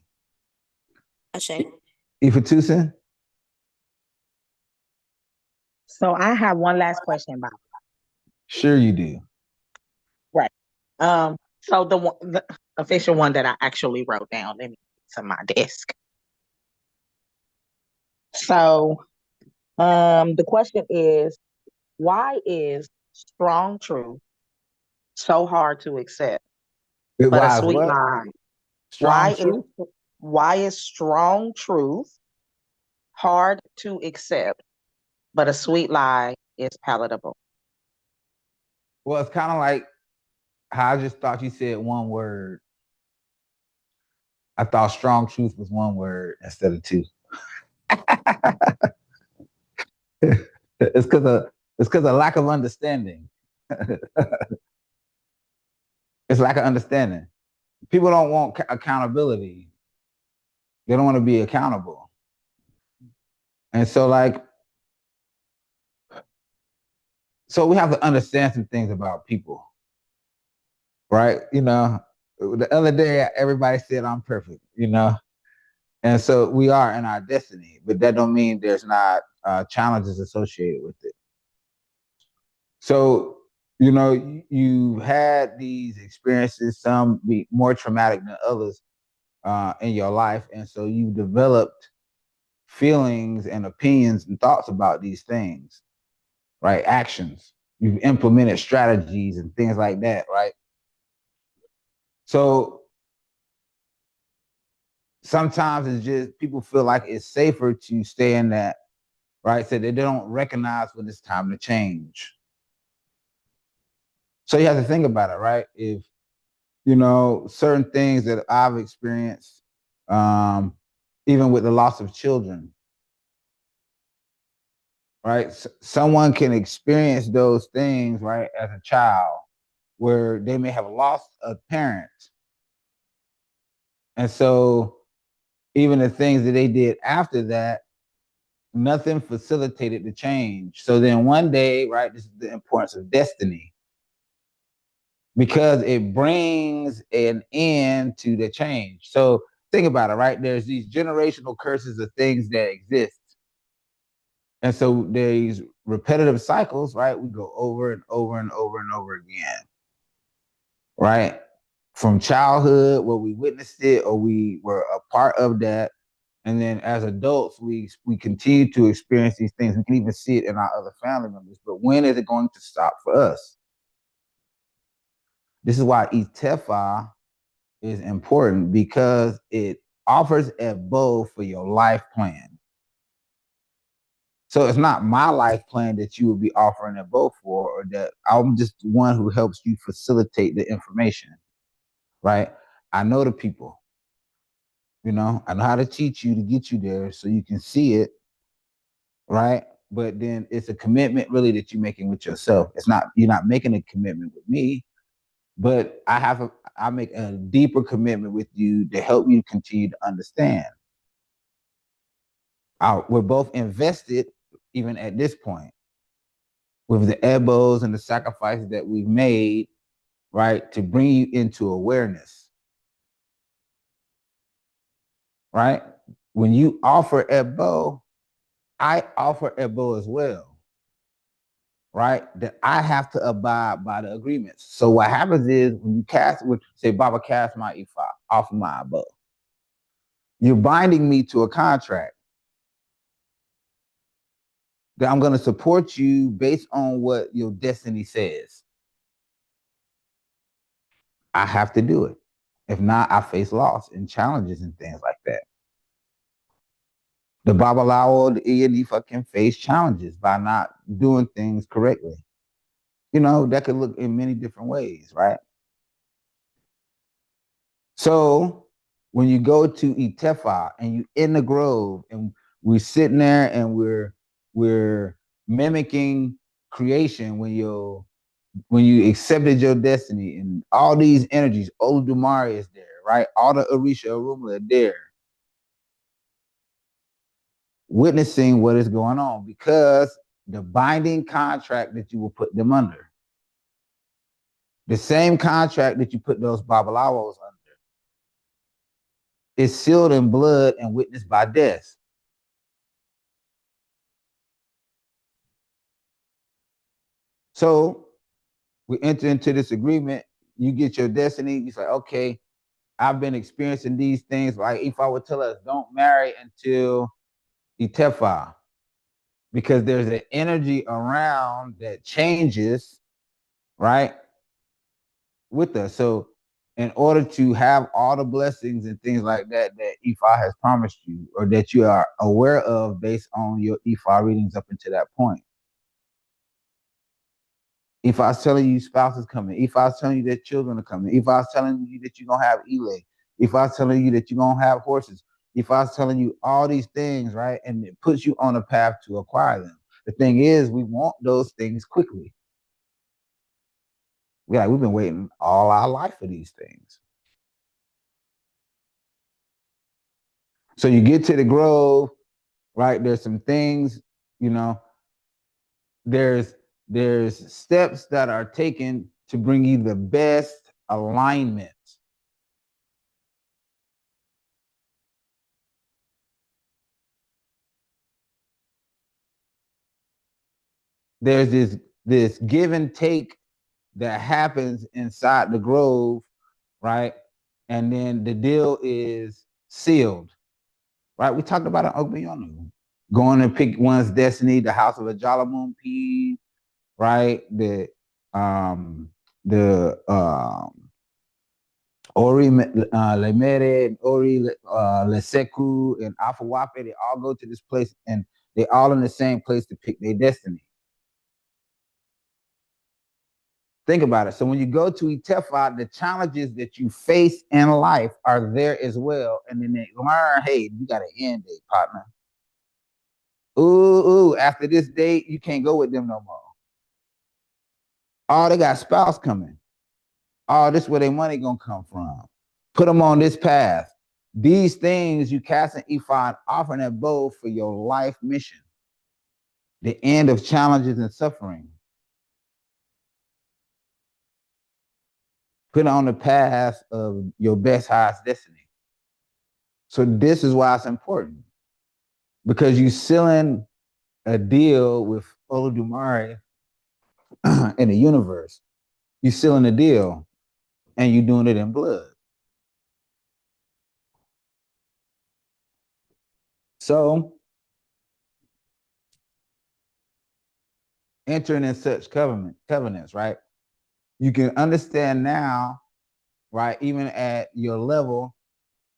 Ashe. Ifatusin. So I have one last question, Bob. Sure, you do. Right. So the official one that I actually wrote down. Let me get to my desk. So, the question is, why is strong truth so hard to accept? But a sweet lie. Why is Why is strong truth hard to accept, but a sweet lie is palatable? Well, it's kind of like how I just thought you said one word. I thought strong truth was one word instead of two. It's because of lack of understanding. It's lack of understanding. People don't want accountability. They don't want to be accountable. And so so we have to understand some things about people, right? The other day everybody said I'm perfect, and so we are in our destiny, but that don't mean there's not challenges associated with it. So you've had these experiences, some be more traumatic than others in your life, and so you've developed feelings and opinions and thoughts about these things, right? Actions. You've implemented strategies and things like that, right? So sometimes it's just people feel like it's safer to stay in that, right? So they don't recognize when it's time to change. So you have to think about it, right? If certain things that I've experienced, even with the loss of children, right? Someone can experience those things, right, as a child, where they may have lost a parent. And so even the things that they did after that, nothing facilitated the change. So then one day, right, this is the importance of destiny, because it brings an end to the change. So think about it, right? There's these generational curses of things that exist. And so there's repetitive cycles, right? We go over and over and over and over again, right? From childhood, where we witnessed it or we were a part of that. And then as adults, we continue to experience these things. We can even see it in our other family members. But when is it going to stop for us? This is why Itefa is important, because it offers a bow for your life plan. So it's not my life plan that you would be offering a bow for, or that I'm just one who helps you facilitate the information, right? I know the people, I know how to teach you to get you there so you can see it, right? But then it's a commitment really that you're making with yourself. You're not making a commitment with me, but I make a deeper commitment with you to help you continue to understand. We're both invested, even at this point, with the elbows and the sacrifices that we've made, right, to bring you into awareness, right? When you offer Ebo, I offer Ebo as well, right? That I have to abide by the agreements. So what happens is when you say, Baba, cast my Ifa, offer my Ebo, you're binding me to a contract that I'm going to support you based on what your destiny says. I have to do it. If not, I face loss and challenges and things like that. The Babalawo, the Iyanifa can face challenges by not doing things correctly. That could look in many different ways, right? So when you go to Itefa and you in the grove and we're sitting there and we're mimicking creation, when you accepted your destiny and all these energies, Oludumare is there, right? All the Orisha Arumla are there, witnessing what is going on, because the binding contract that you will put them under, the same contract that you put those Babalawos under, is sealed in blood and witnessed by death. So we enter into this agreement. You get your destiny. You say, okay, I've been experiencing these things. Like if I would tell us, don't marry until Itefa, because there's an energy around that changes, right, with us. So in order to have all the blessings and things like that that Ifa has promised you, or that you are aware of based on your Ifa readings up until that point. If I was telling you spouse is coming, if I was telling you that children are coming, if I was telling you that you're gonna have Elay, if I was telling you that you're gonna have horses, if I was telling you all these things, right, and it puts you on a path to acquire them. The thing is, we want those things quickly. We've been waiting all our life for these things. So you get to the grove, right? There's some things, you know, there's steps that are taken to bring you the best alignment. There's this give and take that happens inside the grove, right? And then the deal is sealed, right? We talked about it in Ogbiyonu. Going to pick one's destiny, the house of a Jalamumpin, right? The Ori Lemere, Ori Leseku, and Afawape, they all go to this place and they all in the same place to pick their destiny. Think about it. So when you go to Itefa, the challenges that you face in life are there as well. And then they learn, hey, you got an end date, partner. Ooh, after this date, you can't go with them no more. Oh, they got spouse coming. Oh, this is where their money gonna come from. Put them on this path. These things you cast an Ifa, offering that bow for your life mission. The end of challenges and suffering. Put on the path of your best, highest destiny. So this is why it's important. Because you sealing a deal with Olodumare in the universe. You sealing a deal and you doing it in blood. So entering in such covenants, right? You can understand now, right, even at your level,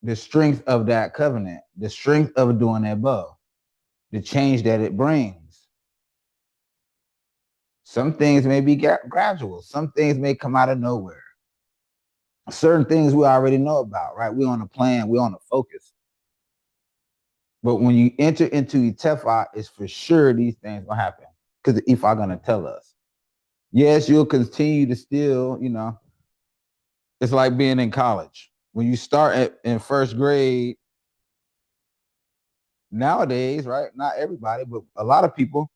the strength of that covenant, the strength of doing that bow, the change that it brings. Some things may be gradual. Some things may come out of nowhere. Certain things we already know about, right? We're on a plan. We're on a focus. But when you enter into Itefa, it's for sure these things will happen because the Ifa going to tell us. Yes, you'll continue to still, you know, it's like being in college. When you start in first grade, nowadays, right? Not everybody, but a lot of people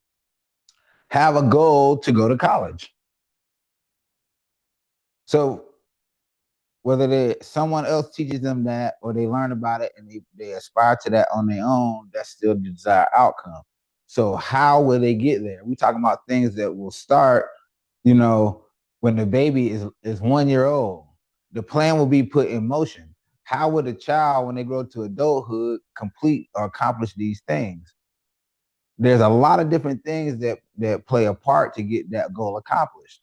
have a goal to go to college. So whether someone else teaches them that or they learn about it and they aspire to that on their own, that's still the desired outcome. So how will they get there? We're talking about things that will start, you know, when the baby is 1 year old. The plan will be put in motion. How would a child, when they grow to adulthood, complete or accomplish these things? There's a lot of different things that play a part to get that goal accomplished.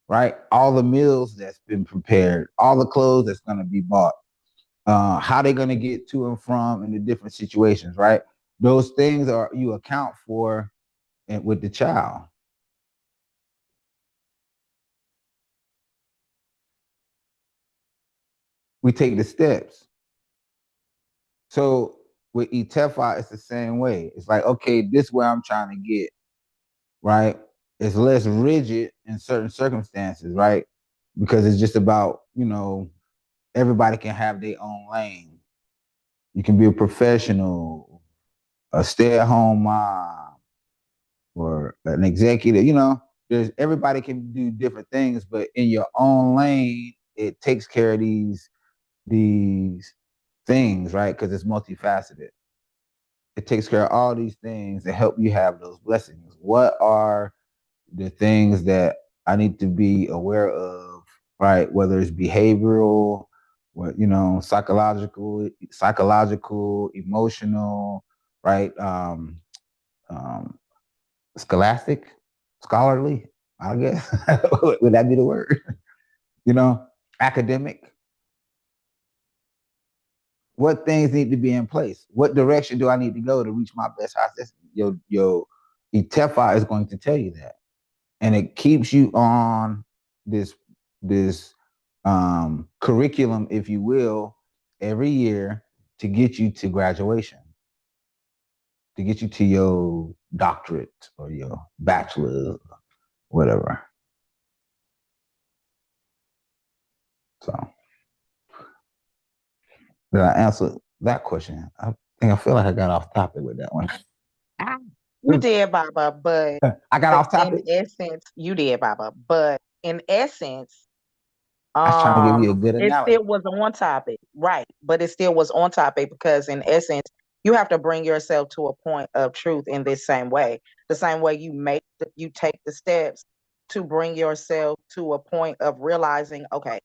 Right? All the meals that's been prepared, all the clothes that's going to be bought, how they're going to get to and from in the different situations, right? Those things are you account for with the child. We take the steps. So with Itefa, it's the same way. It's like, okay, this is where I'm trying to get, right? It's less rigid in certain circumstances, right? Because it's just about, you know, everybody can have their own lane. You can be a professional, a stay-at-home mom, or an executive, you know, everybody can do different things, but in your own lane, it takes care of these things, right? Because it's multifaceted. It takes care of all these things to help you have those blessings. What are the things that I need to be aware of, right? Whether it's behavioral, what, you know, psychological, emotional, right? Scholastic, scholarly, I guess. Would that be the word? academic. What things need to be in place? What direction do I need to go to reach my best high destiny? Your Itefa is going to tell you that, and it keeps you on this curriculum, if you will, every year to get you to graduation, to get you to your doctorate or your bachelor, whatever. So, did I answer that question? I feel like I got off topic with that one. You did, Baba, but I got off topic. in essence, you did, Baba. But in essence, I was trying to give you a good it analogy. still was on topic, right? But it still was on topic because in essence, you have to bring yourself to a point of truth in this same way. The same way you take the steps to bring yourself to a point of realizing, okay,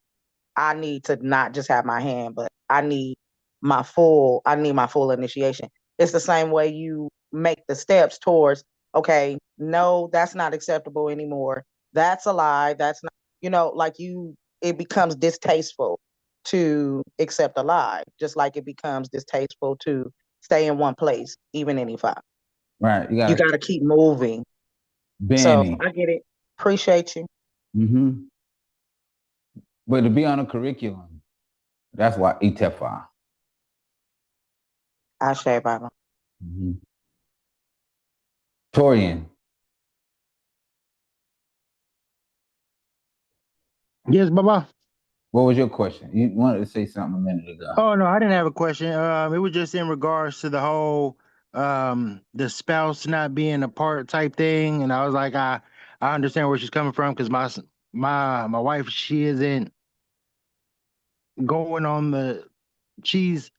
I need to not just have my hand, but I need my full initiation. It's the same way you make the steps towards, okay, no, that's not acceptable anymore. That's a lie. That's not, it becomes distasteful to accept a lie, just like it becomes distasteful to stay in one place, even in E5. Right. You You got got to keep moving. So Benny. I get it. Appreciate you. Mm-hmm. But to be on a curriculum, that's why Itefa. I share, Baba. Mm-hmm. Torian. Yes, Baba. What was your question? You wanted to say something a minute ago. Oh no, I didn't have a question. It was just in regards to the whole the spouse not being a part type thing, and I was like, I understand where she's coming from because my wife, she isn't going on the she's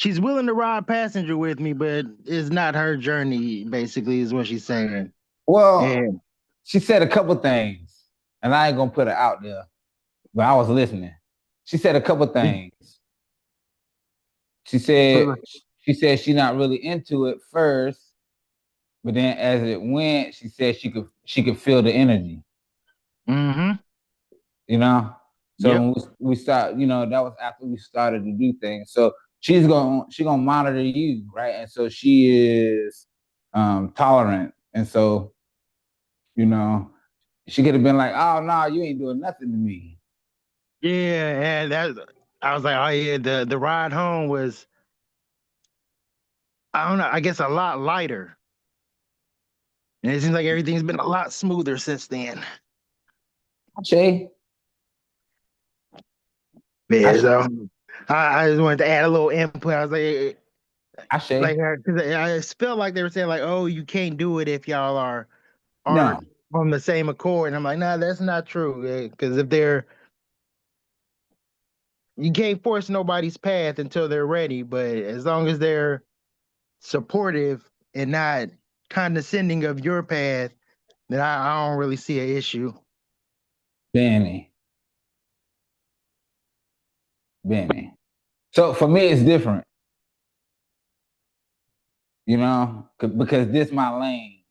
willing to ride passenger with me, but it's not her journey. Basically, is what she's saying. Well, And she said a couple things, and I ain't gonna put her out there, but I was listening. She said a couple things. She said she's not really into it first, but then as it went, she said she could feel the energy. Mm-hmm. So Yep. when we start, that was after we started to do things. So she's gonna monitor you, right? And so she is tolerant, and so she could have been like, "Oh no, you ain't doing nothing to me." Yeah, and I was like, oh yeah, the ride home was, I don't know, I guess a lot lighter. And it seems like everything's been a lot smoother since then. Shay. Yeah, so I just wanted to add a little input. I was like, Shay. because I felt like they were saying like, oh, you can't do it if y'all are No. on the same accord. And I'm like, nah, that's not true. Because you can't force nobody's path until they're ready. But as long as they're supportive and not condescending of your path, then I don't really see an issue. Benny. So for me, it's different, because this my lane.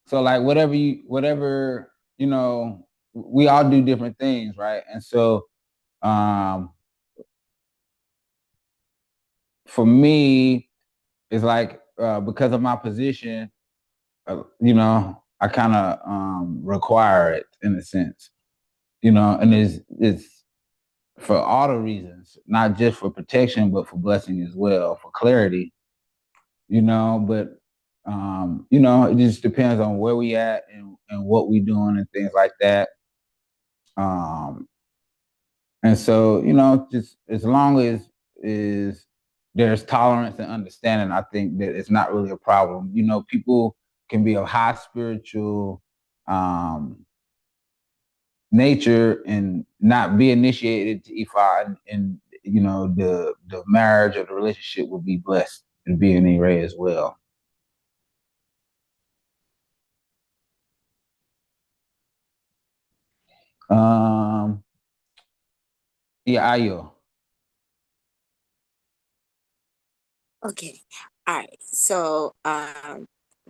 So like whatever, we all do different things, right? And so, for me, it's like because of my position, I kind of require it in a sense, and it's for all the reasons, not just for protection, but for blessing as well, for clarity, but it just depends on where we at and what we doing and things like that. And so, just as long as there's tolerance and understanding, I think that it's not really a problem. People can be of high spiritual nature and not be initiated to Ifa, and the marriage or the relationship will be blessed and be in Ray as well. Yeah, Ayo. Okay. All right. So,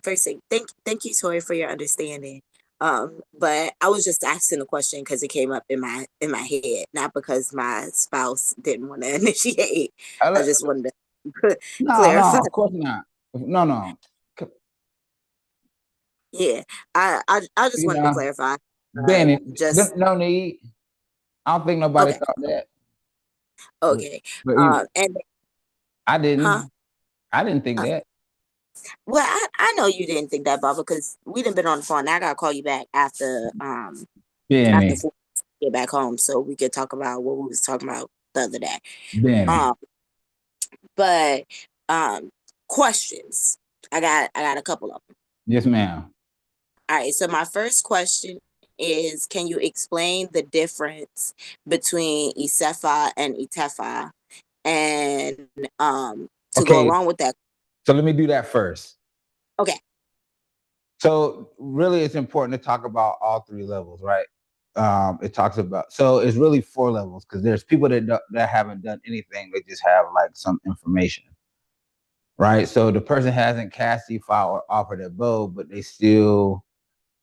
first thing, thank you, Tori, for your understanding. But I was just asking the question because it came up in my head, not because my spouse didn't want to initiate. I just wanted to No, clarify. of course not. No. Yeah, I just You wanted to know, clarify. Benny, Just no need. I don't think nobody okay, thought that. okay. But And I huh? didn't think that. Well, I know you didn't think that, Baba, because we done been on the phone. Now I gotta call you back after Benny, 4 get back home so we could talk about what we was talking about the other day. Benny. But questions. I got a couple of them. Yes, ma'am. All right. So my first question is, can you explain the difference between Isefa and Itefa? And to go Okay, along with that. so let me do that first. Okay. So really, it's important to talk about all three levels, right? It talks about, so it's really 4 levels because there's people that haven't done anything; they just have like some information, right? So the person hasn't cast Ifa or offered a bow, but they still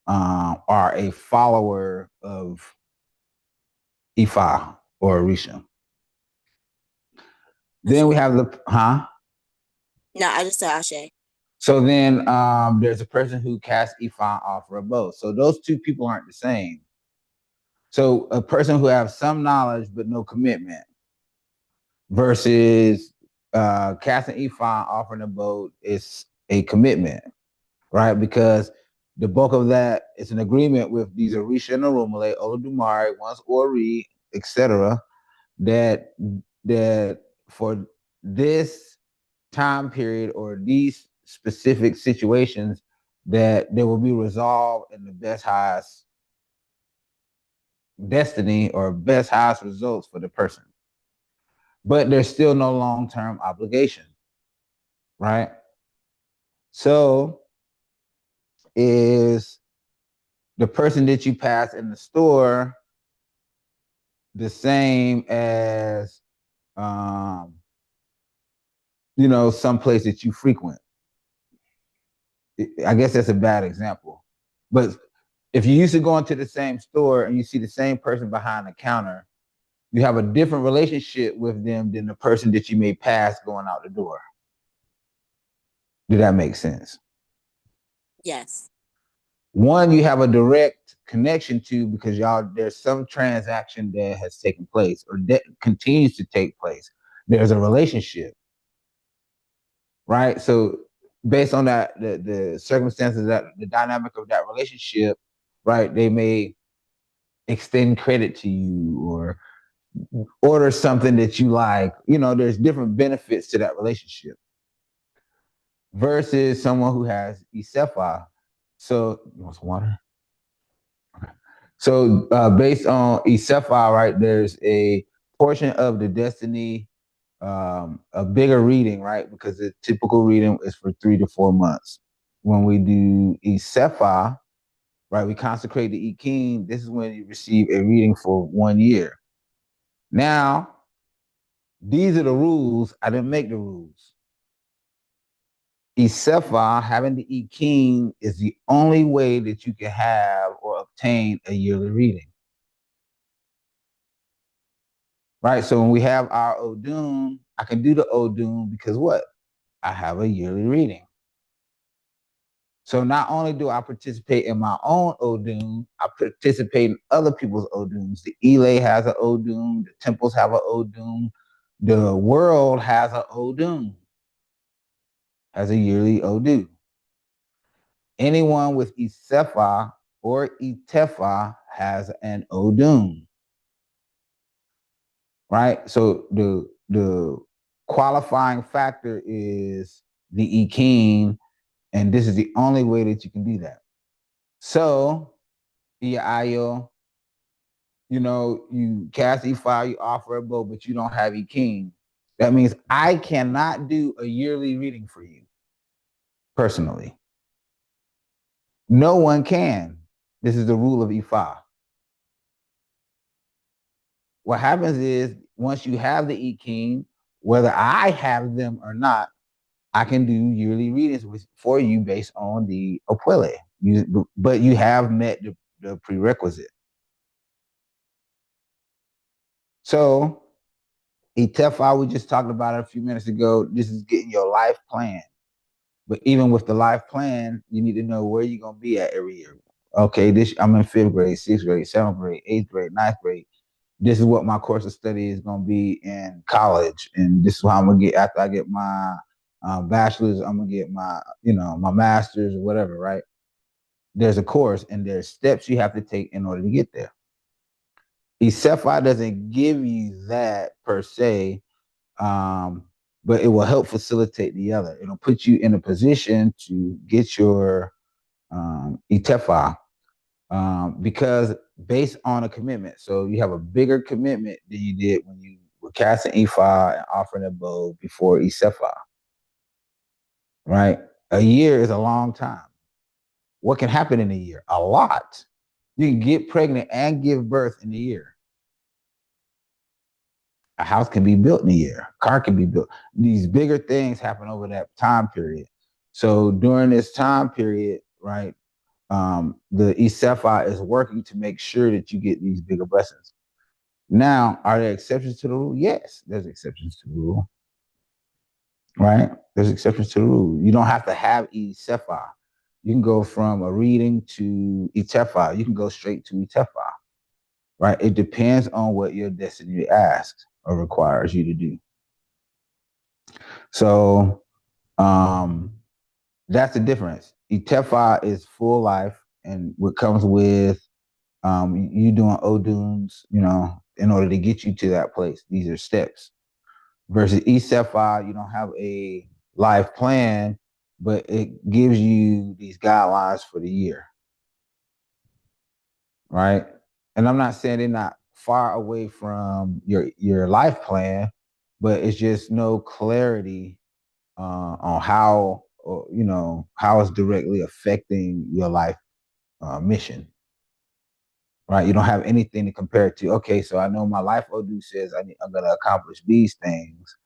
are a follower of Ifa or Orisha. Then we have the No, I just said Ashe. So then there's a person who casts Ifa off a bow. So those two people aren't the same. So a person who has some knowledge but no commitment versus casting Ifa offering a boat is a commitment, right? Because the bulk of that is an agreement with these Orisha and Oromole, Olodumare, once Ori, etc. That for this time period or these specific situations, that they will be resolved in the best highest destiny or best highest results for the person. But there's still no long-term obligation, right? So is the person that you pass in the store the same as some place that you frequent? I guess that's a bad example. But if you used to go into the same store and you see the same person behind the counter, you have a different relationship with them than the person that you may pass going out the door. Did that make sense? Yes. One, you have a direct connection to because there's some transaction that has taken place or that continues to take place. There's a relationship, right? So based on that, the circumstances, that the dynamic of that relationship, right? They may extend credit to you or order something that you like. There's different benefits to that relationship versus someone who has Isefa. So you want some water? Okay. So based on Isefa, right, there's a portion of the destiny, a bigger reading, right? Because the typical reading is for 3 to 4 months. When we do Isefa, right, we consecrate the Iking. This is when you receive a reading for 1 year. Now, these are the rules. I didn't make the rules. Isefa, having the Iking, is the only way that you can have or obtain a yearly reading. Right? So when we have our Odun, I can do the Odun because what? I have a yearly reading. So not only do I participate in my own Odun, I participate in other people's Oduns. The Ile has an Odun, the temples have an Odun, the world has an Odun, has a yearly Odun. Anyone with Isefa or Itefa has an Odun. Right? So the qualifying factor is the Iking, and this is the only way that you can do that. So, Iayo, you cast Ifa, you offer a bow, but you don't have Iking. That means I cannot do a yearly reading for you personally. No one can. This is the rule of Ifa. What happens is once you have the Iking, whether I have them or not, I can do yearly readings for you based on the Opwele, but you have met the prerequisite. So ETFI, we just talked about it a few minutes ago. This is getting your life plan. But even with the life plan, you need to know where you're gonna be at every year. Okay, I'm in 5th grade, 6th grade, 7th grade, 8th grade, 9th grade. This is what my course of study is gonna be in college, and this is what I'm gonna get after I get my bachelor's. I'm gonna get my, my master's or whatever. Right? There's a course, and there's steps you have to take in order to get there. ECFI doesn't give you that per se, but it will help facilitate the other. It'll put you in a position to get your ETFI because based on a commitment. So you have a bigger commitment than you did when you were casting EFI and offering a bow before ECFI, right? A year is a long time. What can happen in a year? A lot. You can get pregnant and give birth in a year. A house can be built in a year. A car can be built. These bigger things happen over that time period. So during this time period, right, the ECFI is working to make sure that you get these bigger blessings. Now, are there exceptions to the rule? Yes, there's exceptions to the rule. Right? There's exceptions to the rule. You don't have to have ECFI. You can go from a reading to ETFI. You can go straight to ETFI. Right? It depends on what your destiny asks or requires you to do. So that's the difference. ETFI is full life, and what comes with you doing ODUNs, in order to get you to that place. These are steps. Versus ECFI, you don't have a life plan, but it gives you these guidelines for the year. Right? And I'm not saying they're not far away from your life plan, but it's just no clarity on how how it's directly affecting your life mission. Right? You don't have anything to compare it to. Okay, so I know my life ODU says I'm going to accomplish these things.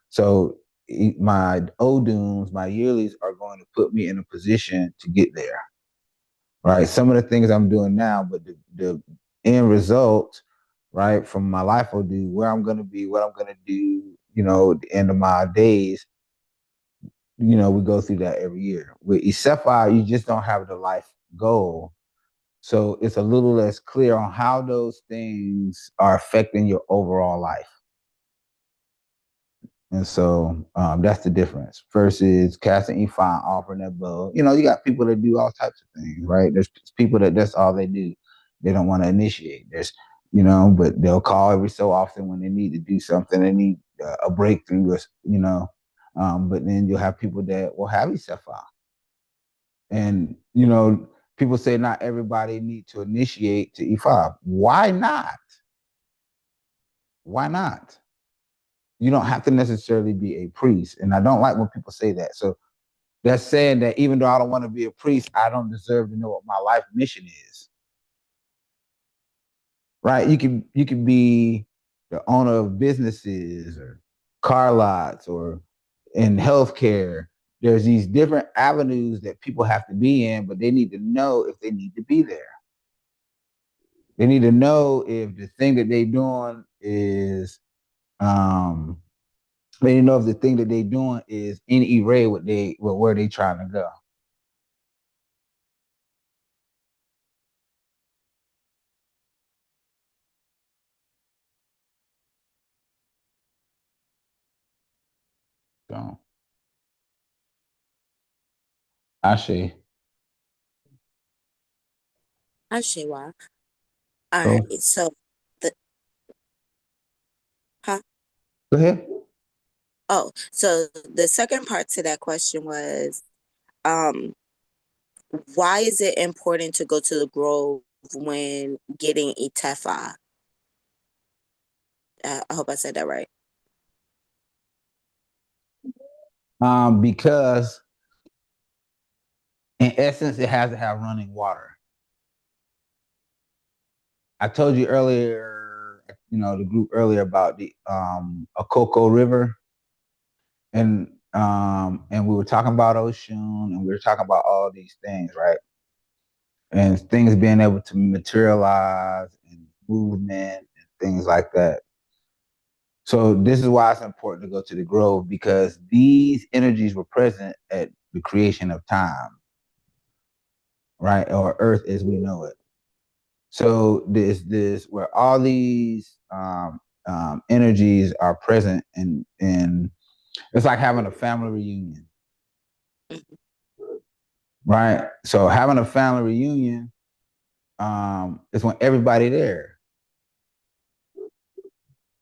So my ODUs, my yearlies are going to put me in a position to get there. Right? Some of the things I'm doing now, but the end result, right, from my life ODU, where I'm going to be, what I'm going to do, at the end of my days, we go through that every year. With ECFI, you just don't have the life goal. So it's a little less clear on how those things are affecting your overall life. And so that's the difference versus casting EFI, offering that bow. You got people that do all types of things, right? There's people that's all they do. They don't want to initiate. There's, but they'll call every so often when they need to do something. They need a breakthrough, but then you'll have people that will have ECFI. And, people say not everybody need to initiate to E5. Why not? Why not? You don't have to necessarily be a priest. And I don't like when people say that. So that's saying that even though I don't want to be a priest, I don't deserve to know what my life mission is. Right? You can be the owner of businesses or car lots or in healthcare. There's these different avenues that people have to be in, but they need to know if they need to be there. They need to know if the thing that they're doing is, they need to know if the thing that they're doing is in array with where they trying to go. So, Ashe. Ashewa. All Go. right. So the huh? Go ahead. Oh, so the second part to that question was, why is it important to go to the Grove when getting a TEFA? I hope I said that right. Because in essence, it has to have running water. I told you earlier, the group earlier about the Akoko River, and we were talking about Oshun, and we were talking about all these things, right? and things being able to materialize and movement and things like that. So this is why it's important to go to the grove, because these energies were present at the creation of time, right? Or earth as we know it. So this where all these energies are present, and it's like having a family reunion, right? So having a family reunion is when everybody there,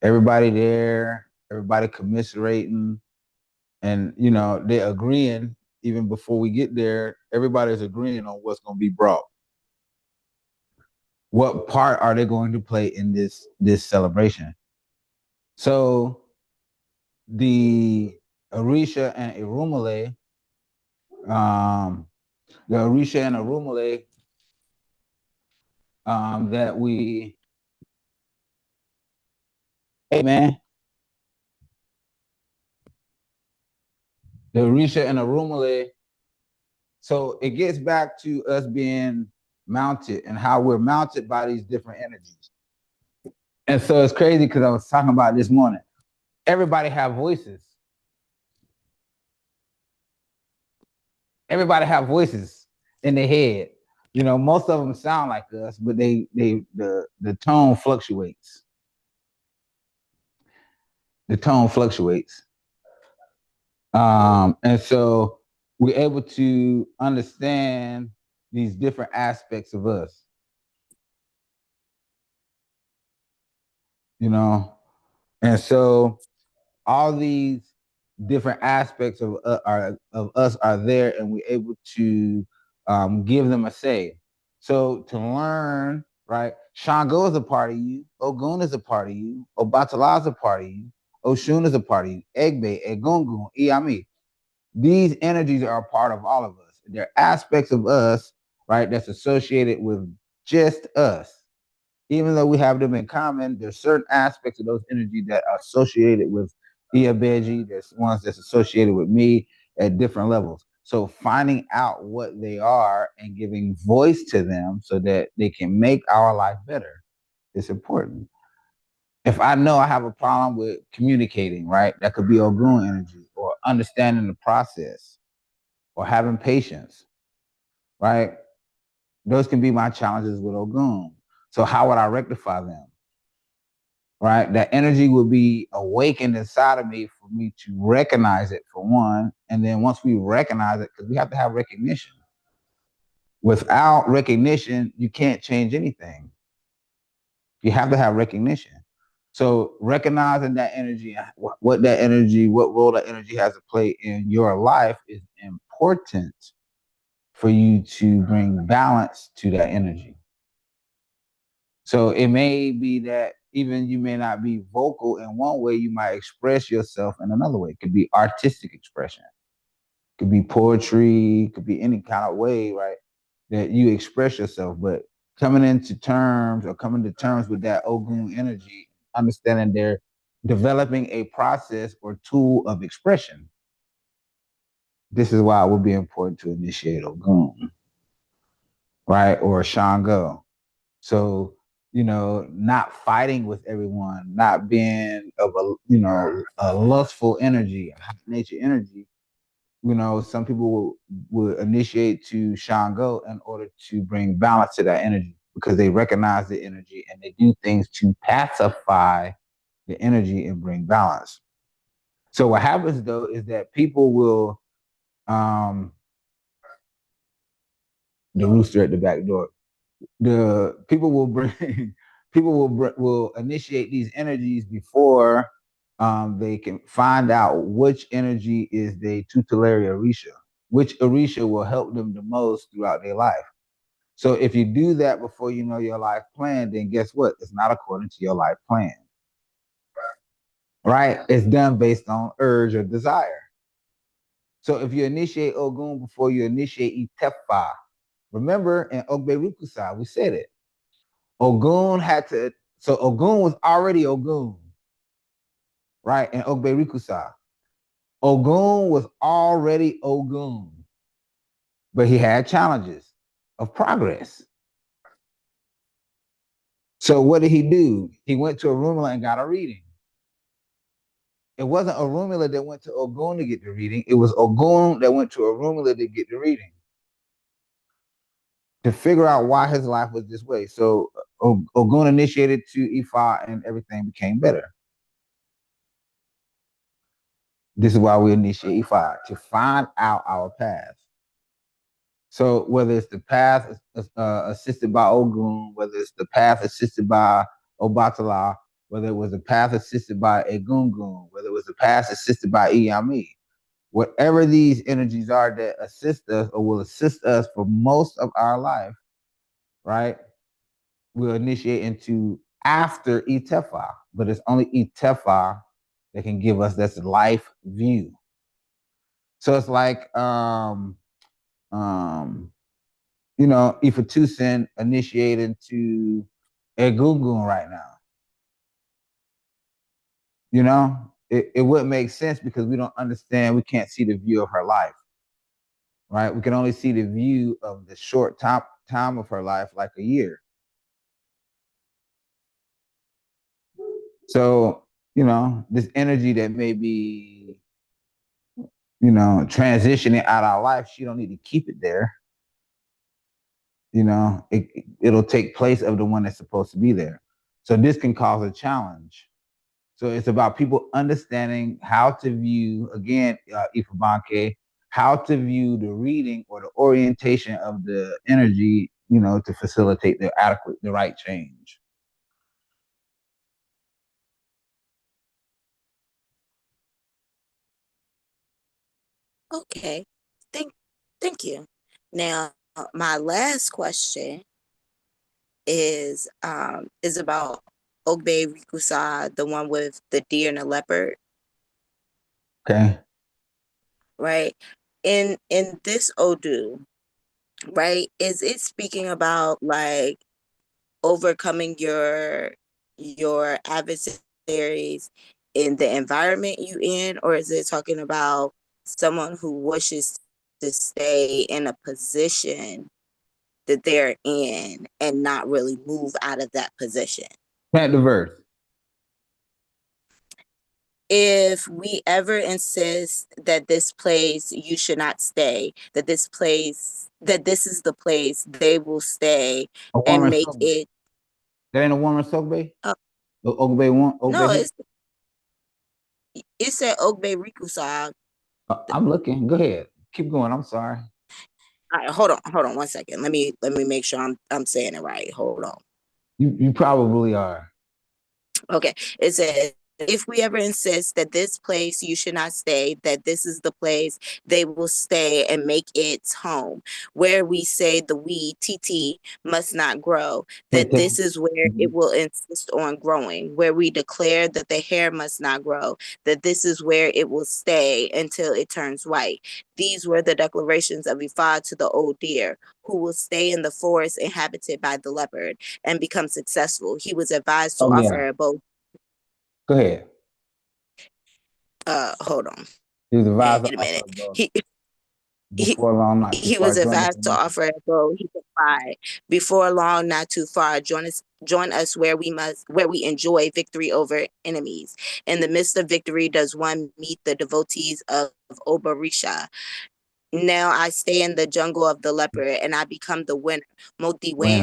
everybody commiserating, and they're agreeing even before we get there. Everybody's agreeing on what's going to be brought. What part are they going to play in this celebration? So the Orisha and Irumale, that we, hey man, the Orisha and Irumale. So it gets back to us being mounted and how we're mounted by these different energies. And so it's crazy because I was talking about this morning. Everybody have voices. Everybody have voices in their head. Most of them sound like us, but the tone fluctuates. The tone fluctuates. And so we're able to understand these different aspects of us. And so all these different aspects of us are there, and we're able to give them a say. So to learn, right? Shango is a part of you. Ogun is a part of you. Obatala is a part of you. Oshun is a part of you. Egbe, Egungun, Iami. These energies are a part of all of us. They're aspects of us, right? That's associated with just us. Even though we have them in common, there's certain aspects of those energies that are associated with Iabeji. There's ones that's associated with me at different levels. So finding out what they are and giving voice to them so that they can make our life better is important. If I know I have a problem with communicating, right, that could be Ogun energy, or understanding the process, or having patience, right? Those can be my challenges with Ogun. So how would I rectify them? Right? That energy will be awakened inside of me for me to recognize it, for one. And then once we recognize it, because we have to have recognition. Without recognition, you can't change anything. You have to have recognition. So recognizing that energy, what role that energy has to play in your life is important for you to bring balance to that energy. So it may be that even you may not be vocal in one way, you might express yourself in another way. It could be artistic expression, it could be poetry, it could be any kind of way, right, that you express yourself. But coming to terms with that Ogun energy, understanding they're developing a process or tool of expression. This is why it would be important to initiate Ogun, right, or Shango. So not fighting with everyone, not being of a lustful energy, a high nature energy. Some people will initiate to Shango in order to bring balance to that energy, because they recognize the energy and they do things to pacify the energy and bring balance. So what happens though is that people will, the rooster at the back door, the people will bring will initiate these energies before they can find out which energy is the tutelary Orisha, which Orisha will help them the most throughout their life. So if you do that before you know your life plan, then guess what? It's not according to your life plan, right? It's done based on urge or desire. So if you initiate Ogun before you initiate Itefa, remember in Ogberukusa, we said it. Ogun was already Ogun, right? In Ogberikusa. Ogun was already Ogun, but he had challenges. of progress. So what did he do? He went to Orunmila and got a reading. It wasn't Orunmila that went to Ogun to get the reading. It was Ogun that went to Orunmila to get the reading, to figure out why his life was this way. So Ogun initiated to Ifa and everything became better. This is why we initiate Ifa, to find out our path. So whether it's the path assisted by Ogun, whether it's the path assisted by Obatala, whether it was the path assisted by Egungun, whether it was the path assisted by Iyami, whatever these energies are that assist us or will assist us for most of our life, right? We'll initiate into after Itefa, but it's only Itefa that can give us this life view. So it's like, you know, Ifatusin initiated to Egungun right now. You know, it wouldn't make sense because we don't understand, we can't see the view of her life, right? We can only see the view of the short time of her life, like a year. So, you know, this energy that may be, you know, transitioning out of our life, she don't need to keep it there. You know, it'll take place of the one that's supposed to be there. So this can cause a challenge. So it's about people understanding how to view, again, Ifabanke, how to view the reading or the orientation of the energy, you know, to facilitate the right change. Okay. Thank you. Now, my last question is about Ogbe Rikusa, the one with the deer and the leopard, Okay. right? In this Odu, right? Is it speaking about like overcoming your adversaries in the environment you in, or is it talking about someone who wishes to stay in a position that they're in and not really move out of that position? Plant the verse. If we ever insist that this place you should not stay, that this is the place they will stay and make it. There ain't a woman Sokbe? Ogbe one? No, it said Ogbe Rikusa. I'm looking. Go ahead. Keep going. I'm sorry. All right, hold on 1 second. Let me make sure I'm saying it right. Hold on. You probably are. Okay. It says, if we ever insist that this place you should not stay, that this is the place they will stay and make its home, where we say the weed, TT, must not grow, that this is where it will insist on growing, where we declare that the hair must not grow, that this is where it will stay until it turns white. These were the declarations of Ifa to the old deer, who will stay in the forest inhabited by the leopard and become successful. He was advised to offer both. Go ahead. Hold on. He was advised Wait a minute. He was advised to offer a bow. He replied, "Before long, not too far. Join us where we enjoy victory over enemies. In the midst of victory, does one meet the devotees of Obarisha? Now I stay in the jungle of the leopard, and I become the winner. Modi win.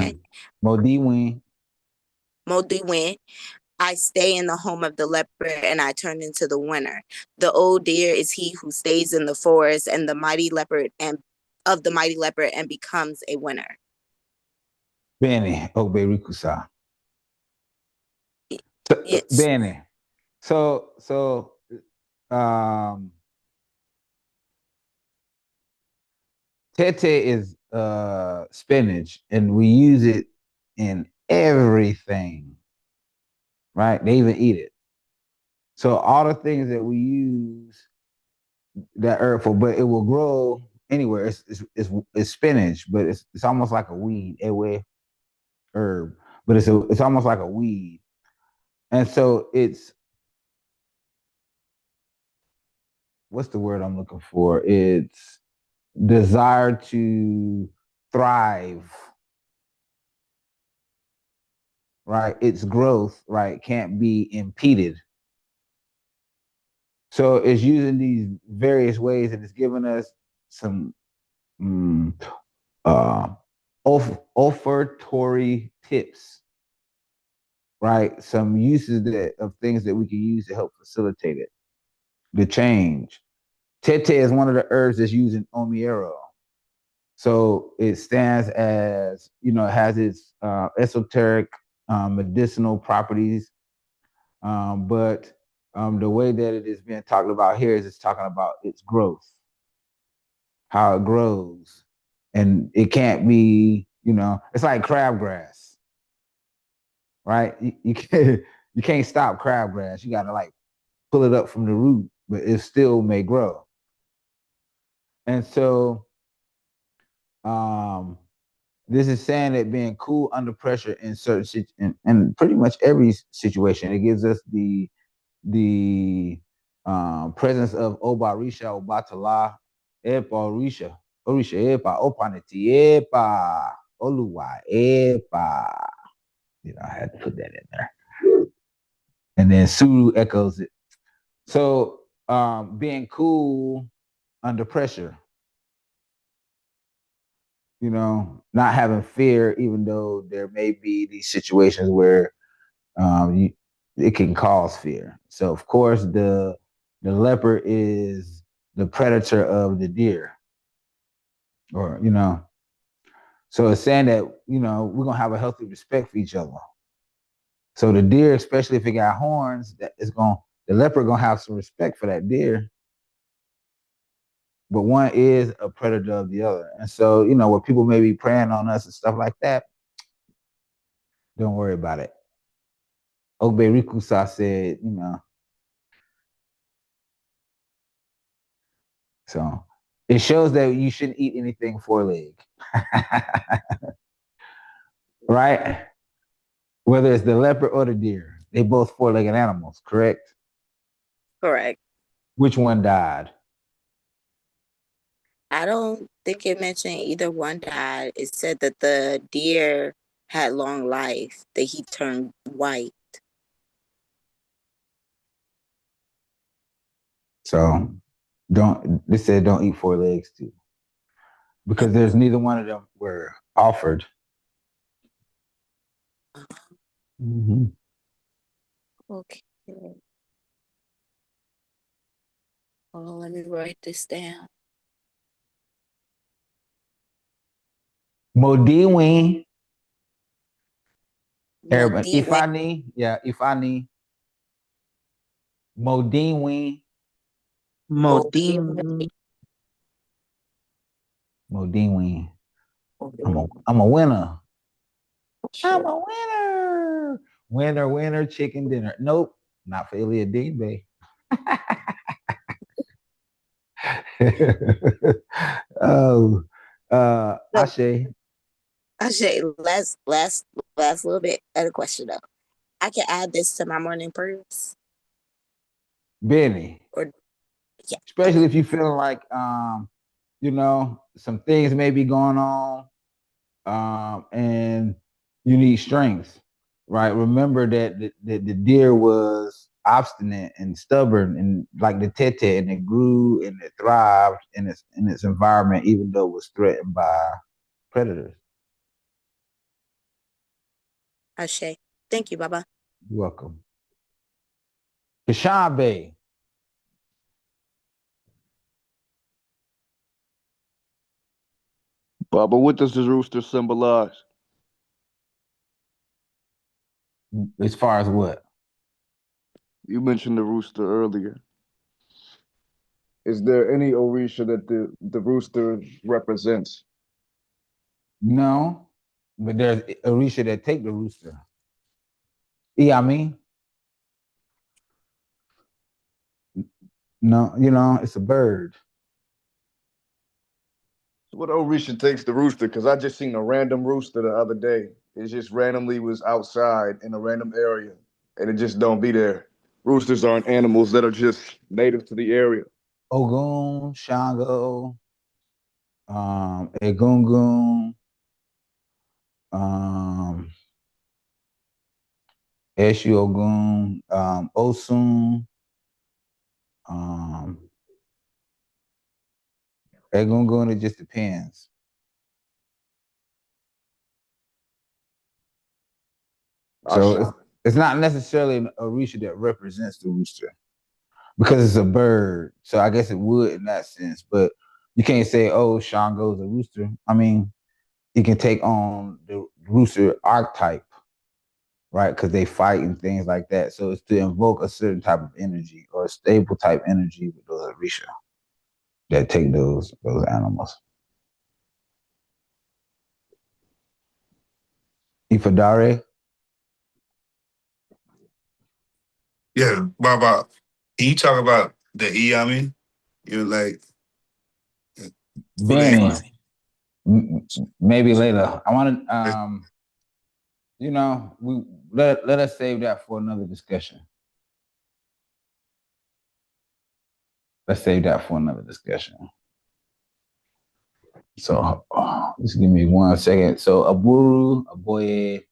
I stay in the home of the leopard and I turn into the winner. The old deer is he who stays in the forest and the mighty leopard and becomes a winner." Bene, Ogbe Rikusa. Yes. Bene. So Tete is spinach, and we use it in everything. Right? They even eat it. So all the things that we use that herb for, but it will grow anywhere. It's spinach, but it's almost like a weed, herb, but it's almost like a weed, and so it's, what's the word I'm looking for? It's desire to thrive, right? Its growth, right, can't be impeded. So it's using these various ways, and it's giving us some olfactory tips, right? Some uses of things that we can use to help facilitate it, the change. Tete is one of the herbs that's used in Omiero. So it stands as, it has its esoteric medicinal properties. But the way that it is being talked about here is it's talking about its growth, how it grows. And it can't be, it's like crabgrass, right? You can't stop crabgrass. You got to like pull it up from the root, but it still may grow. And so this is saying that being cool under pressure in certain and pretty much every situation, it gives us the presence of Obarisha, Obatala, Epa, Orisha, Epa, Opaneti, Epa, Oluwa, Epa. I had to put that in there. And then Suru echoes it. So being cool under pressure, not having fear, even though there may be these situations where it can cause fear. So of course the leopard is the predator of the deer, or so it's saying that we're gonna have a healthy respect for each other. So the deer, especially if it got horns, the leopard gonna have some respect for that deer. But one is a predator of the other. And so, where people may be preying on us and stuff like that, don't worry about it. Obe Rikusa said, so it shows that you shouldn't eat anything four-leg. Right? Whether it's the leopard or the deer, they both four-legged animals, correct? Correct. Which one died? I don't think it mentioned either one died. It said that the deer had long life, that he turned white. So they said don't eat four legs too. Because there's neither one of them were offered. Mm-hmm. Okay. Hold on, let me write this down. Modiwin. Modiwin. Ifani. Modiwin. Modine. Modiwin. I'm a winner. I'm a winner. Winner, chicken dinner. Nope, not for Ilya Digbe. Oh, Ashe. Ashe, last little bit of the question though. I can add this to my morning prayers. Benny. Yeah. Especially if you feeling like some things may be going on, and you need strength, right? Remember that the deer was obstinate and stubborn, and like the tete, and it grew and it thrived in its environment, even though it was threatened by predators. Ashe. Thank you, Baba. You're welcome. Kashabe. Baba, what does the rooster symbolize? As far as what? You mentioned the rooster earlier. Is there any Orisha that the rooster represents? No, but there's Orisha that take the rooster. Yeah, I mean, no, it's a bird. So what Orisha takes the rooster? Because I just seen a random rooster the other day. It just randomly was outside in a random area, and it just don't be there. Roosters aren't animals that are just native to the area. Ogun, Shango, Egungun, Eshu Ogun, Osun, Egungun, it just depends. So it's not necessarily an Orisha that represents the rooster because it's a bird. So I guess it would in that sense, but you can't say, oh, Shango's a rooster. I mean, it can take on the rooster archetype, right? Because they fight and things like that. So it's to invoke a certain type of energy or a stable type energy with those Orisha that take those animals. Ifadare? Yeah, Baba. Can you talk about the Iyami? You're like Benny. Maybe later. I want to, we let us save that for another discussion. Let's save that for another discussion. So just give me 1 second. So Aburu, Aboye,